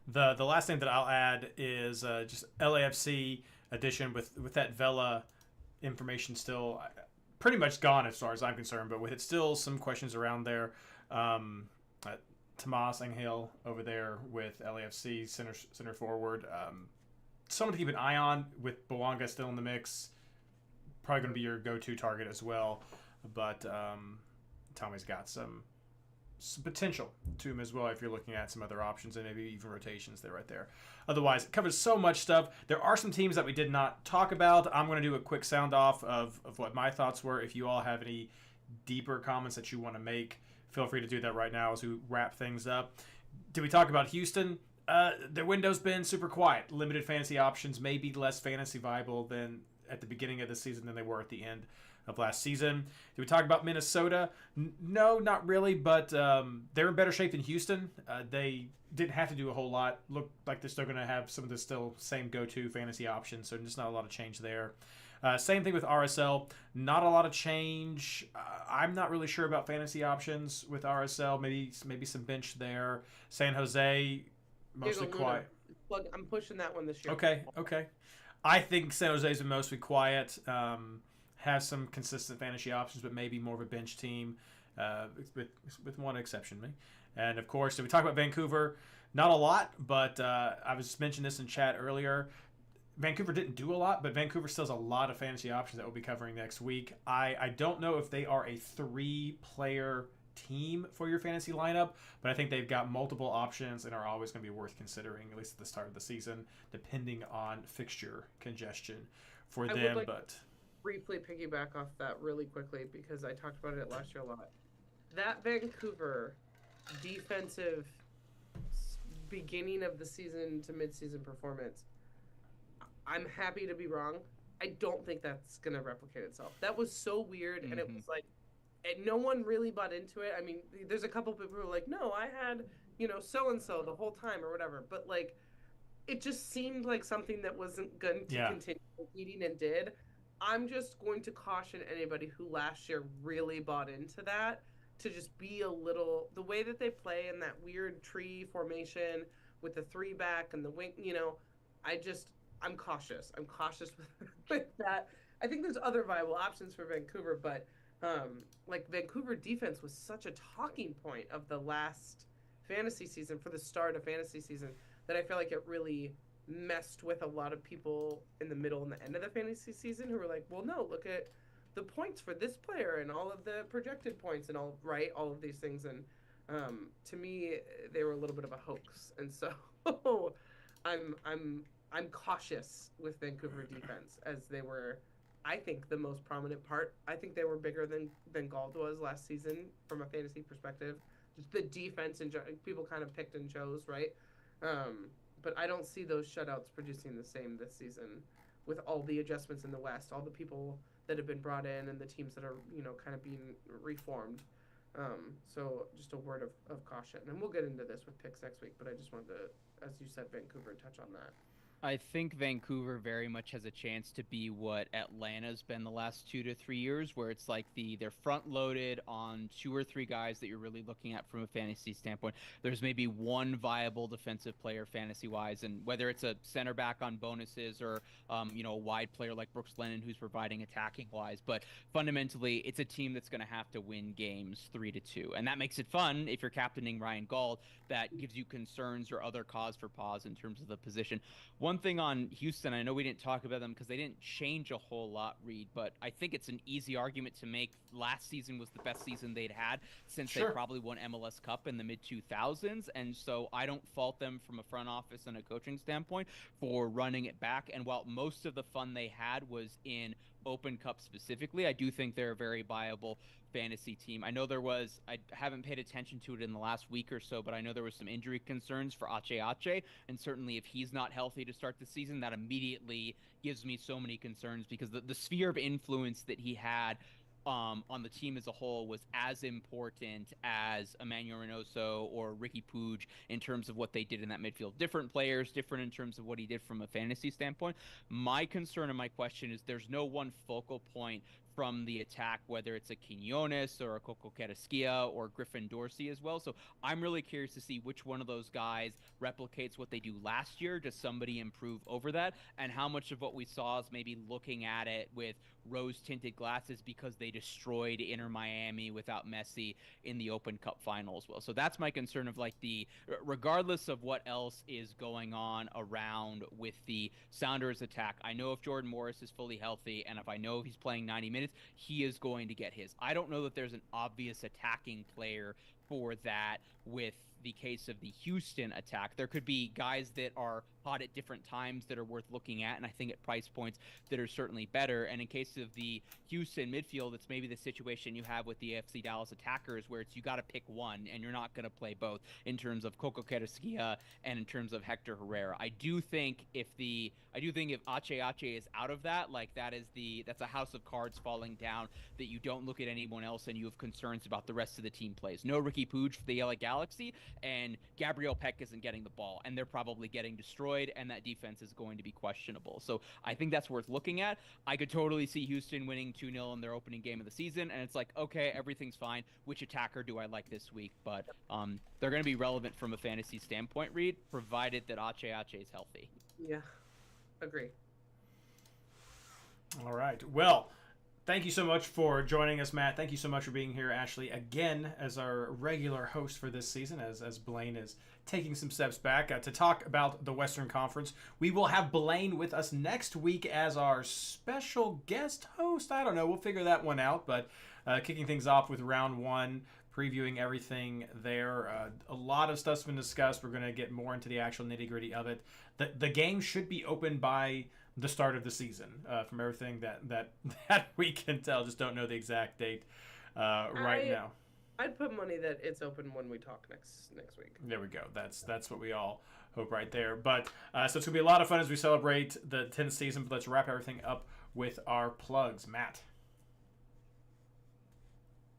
The last name that I'll add is just LAFC edition with that Vela information still pretty much gone as far as I'm concerned, but with it still some questions around there. Tomas Angel over there with LAFC center forward. Someone to keep an eye on with Bouanga still in the mix. Probably going to be your go-to target as well, but Tommy's got some potential to him as well if you're looking at some other options and maybe even rotations there right there. Otherwise, it covers so much stuff. There are some teams that we did not talk about. I'm going to do a quick sound off of what my thoughts were. If you all have any deeper comments that you want to make, feel free to do that right now as we wrap things up. Did we talk about Houston? Their window's been super quiet. Limited fantasy options, maybe less fantasy viable than at the beginning of the season than they were at the end of last season. Did we talk about Minnesota? No, not really, but they're in better shape than Houston. They didn't have to do a whole lot. Look like they're still going to have some of the still same go-to fantasy options, so just not a lot of change there. Same thing with RSL. Not a lot of change. I'm not really sure about fantasy options with RSL. Maybe some bench there. San Jose, mostly quiet. I'm pushing that one this year. Okay. I think San Jose is mostly quiet. Has some consistent fantasy options, but maybe more of a bench team, with one exception, me. And of course, if we talk about Vancouver, not a lot, but I was mentioning this in chat earlier. Vancouver didn't do a lot, but Vancouver still has a lot of fantasy options that we'll be covering next week. I don't know if they are a 3-player team for your fantasy lineup, but I think they've got multiple options and are always going to be worth considering, at least at the start of the season, depending on fixture congestion for them. But briefly piggyback off that really quickly, because I talked about it last year a lot. That Vancouver defensive beginning of the season to mid-season performance, I'm happy to be wrong. I don't think that's going to replicate itself. That was so weird, and it was like, and no one really bought into it. I mean, there's a couple people who were like, no, I had, so-and-so the whole time or whatever. But, like, it just seemed like something that wasn't going to continue eating and did. I'm just going to caution anybody who last year really bought into that to just be a little, the way that they play in that weird tree formation with the 3-back and the wing, I'm cautious. I'm cautious with that. I think there's other viable options for Vancouver, but Vancouver defense was such a talking point of the last fantasy season, for the start of fantasy season, that I feel like it really messed with a lot of people in the middle and the end of the fantasy season who were like, well, no, look at the points for this player and all of the projected points and all of these things. And to me, they were a little bit of a hoax. And so I'm cautious with Vancouver defense, as they were, I think, the most prominent part. I think they were bigger than Gauld was last season from a fantasy perspective. Just the defense, and people kind of picked and chose, right? But I don't see those shutouts producing the same this season, with all the adjustments in the West, all the people that have been brought in, and the teams that are, kind of being reformed. So just a word of caution. And we'll get into this with picks next week, but I just wanted to, as you said, Vancouver, touch on that. I think Vancouver very much has a chance to be what Atlanta's been the last 2 to 3 years, where it's like they're front loaded on 2 or 3 guys that you're really looking at from a fantasy standpoint. There's maybe one viable defensive player fantasy wise, and whether it's a center back on bonuses or a wide player like Brooks Lennon who's providing attacking wise, but fundamentally it's a team that's going to have to win games 3-2, and that makes it fun if you're captaining Ryan Gauld. That gives you concerns or other cause for pause in terms of the position. One thing on Houston, I know we didn't talk about them because they didn't change a whole lot, Reid, but I think it's an easy argument to make. Last season was the best season they'd had since they probably won MLS Cup in the mid-2000s, and so I don't fault them from a front office and a coaching standpoint for running it back. And while most of the fun they had was in Open Cup specifically, I do think they're a very viable fantasy team. I know I haven't paid attention to it in the last week or so, but I know there was some injury concerns for Ache, and certainly if he's not healthy to start the season, that immediately gives me so many concerns, because the sphere of influence that he had on the team as a whole was as important as Emmanuel Reynoso or Ricky Puig in terms of what they did in that midfield. Different players, different in terms of what he did from a fantasy standpoint. My concern and my question is there's no one focal point from the attack, whether it's a Quinones or a Coco Carrasquilla or Griffin Dorsey as well. So I'm really curious to see which one of those guys replicates what they do last year. Does somebody improve over that? And how much of what we saw is maybe looking at it with rose-tinted glasses because they destroyed Inter Miami without Messi in the Open Cup final as well. So that's my concern of regardless of what else is going on around with the Sounders attack. I know if Jordan Morris is fully healthy, and if I know he's playing 90 minutes, he is going to get his. I don't know that there's an obvious attacking player for that with the case of the Houston attack. There could be guys that are hot at different times that are worth looking at, and I think at price points that are certainly better. And in case of the Houston midfield, it's maybe the situation you have with the AFC Dallas attackers, where it's you got to pick one, and you're not going to play both in terms of Coco Carrasquilla and in terms of Hector Herrera. I do think if Ache is out of that, like that's a house of cards falling down, that you don't look at anyone else and you have concerns about the rest of the team plays. No Ricky Puig for the LA Galaxy, and Gabriel Peck isn't getting the ball, and they're probably getting destroyed, and that defense is going to be questionable. So I think that's worth looking at. I could totally see Houston winning 2-0 in their opening game of the season, and it's like, okay, everything's fine. Which attacker do I like this week? But they're going to be relevant from a fantasy standpoint, Reid, provided that Ache is healthy. Yeah, agree. All right. Well, thank you so much for joining us, Matt. Thank you so much for being here, Ashley, again as our regular host for this season, as Blaine is taking some steps back to talk about the Western Conference. We will have Blaine with us next week as our special guest host. I don't know. We'll figure that one out, but kicking things off with round one, previewing everything there. A lot of stuff's been discussed. We're going to get more into the actual nitty-gritty of it. The game should be open by the start of the season, from everything that we can tell. Just don't know the exact date right now. I'd put money that it's open when we talk next week. There we go. That's what we all hope right there. But so it's going to be a lot of fun as we celebrate the 10th season. But let's wrap everything up with our plugs. Matt.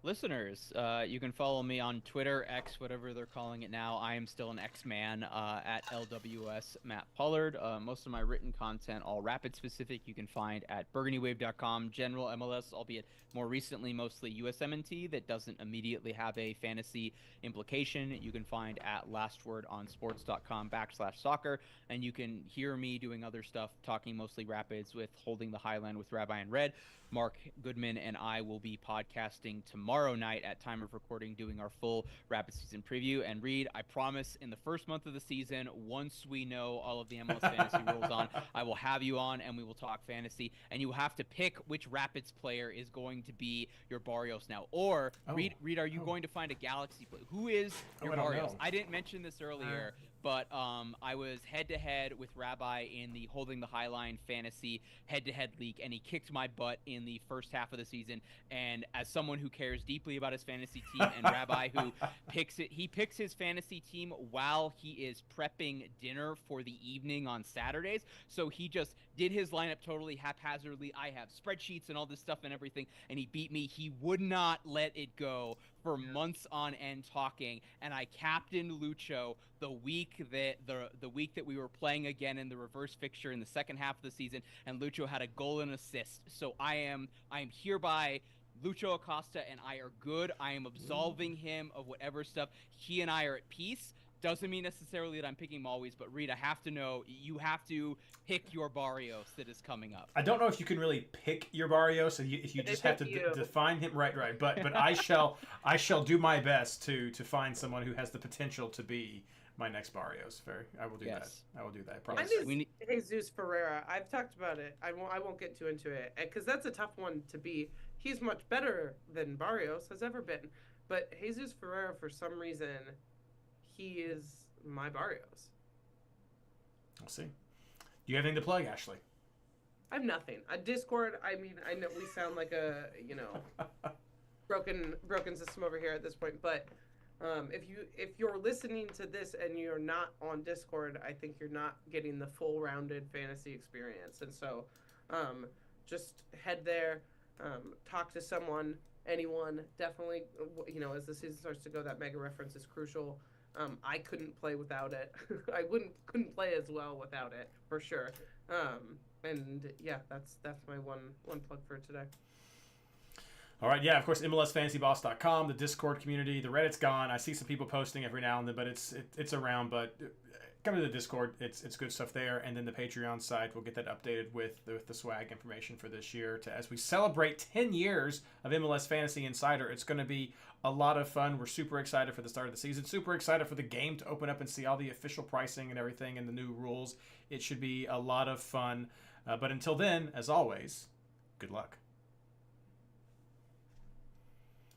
Listeners, you can follow me on Twitter, X, whatever they're calling it now. I am still an X-man at LWS Matt Pollard. Most of my written content, all Rapid specific, you can find at burgundywave.com. General MLS, albeit more recently mostly USMNT, that doesn't immediately have a fantasy implication, you can find at lastwordonsports.com/soccer. And you can hear me doing other stuff, talking mostly Rapids with Holding the Highland with Rabbi and Red. Mark Goodman and I will be podcasting tomorrow night at time of recording, doing our full Rapid season preview. And Reid, I promise in the first month of the season, once we know all of the MLS fantasy rules on, I will have you on and we will talk fantasy. And you will have to pick which Rapids player is going to be your Barrios now. Or, Reid, are you going to find a Galaxy player? Who is your Barrios? I didn't mention this earlier. But I was head-to-head with Rabbi in the Holding the Highline Fantasy head-to-head league, and he kicked my butt in the first half of the season. And as someone who cares deeply about his fantasy team, and Rabbi who picks his fantasy team while he is prepping dinner for the evening on Saturdays. So he just did his lineup totally haphazardly. I have spreadsheets and all this stuff and everything, and he beat me. He would not let it go for months on end talking, and I captained Lucho the week that we were playing again in the reverse fixture in the second half of the season, and Lucho had a goal and assist. So I am hereby Lucho Acosta, and I are good. I am absolving him of whatever stuff. He and I are at peace. Doesn't mean necessarily that I'm picking him always, but Reid, I have to know, you have to pick your Barrios that is coming up. I don't know if you can really pick your Barrios, so you just have to define him. Right. But I shall do my best to find someone who has the potential to be my next Barrios. I will do that. I will do that. I promise. Jesus Ferreira. I've talked about it. I won't get too into it because that's a tough one to be. He's much better than Barrios has ever been, but Jesus Ferreira, for some reason, he is my Barrios. We'll see. Do you have anything to plug, Ashley? I have nothing. A Discord. I mean, I know we sound like a broken system over here at this point, but if you're listening to this and you're not on Discord, I think you're not getting the full rounded fantasy experience. And so, just head there, talk to someone, anyone. Definitely, as the season starts to go, that mega reference is crucial. I couldn't play without it. I couldn't play as well without it, for sure. And yeah, that's my one plug for today. All right, yeah, of course, MLSFantasyBoss.com, the Discord community. The Reddit's gone. I see some people posting every now and then, but it's around. But come to the Discord. It's good stuff there. And then the Patreon site, we'll get that updated with the swag information for this year. As we celebrate 10 years of MLS Fantasy Insider, it's going to be a lot of fun. We're super excited for the start of the season. Super excited for the game to open up and see all the official pricing and everything and the new rules. It should be a lot of fun. But until then, as always, good luck.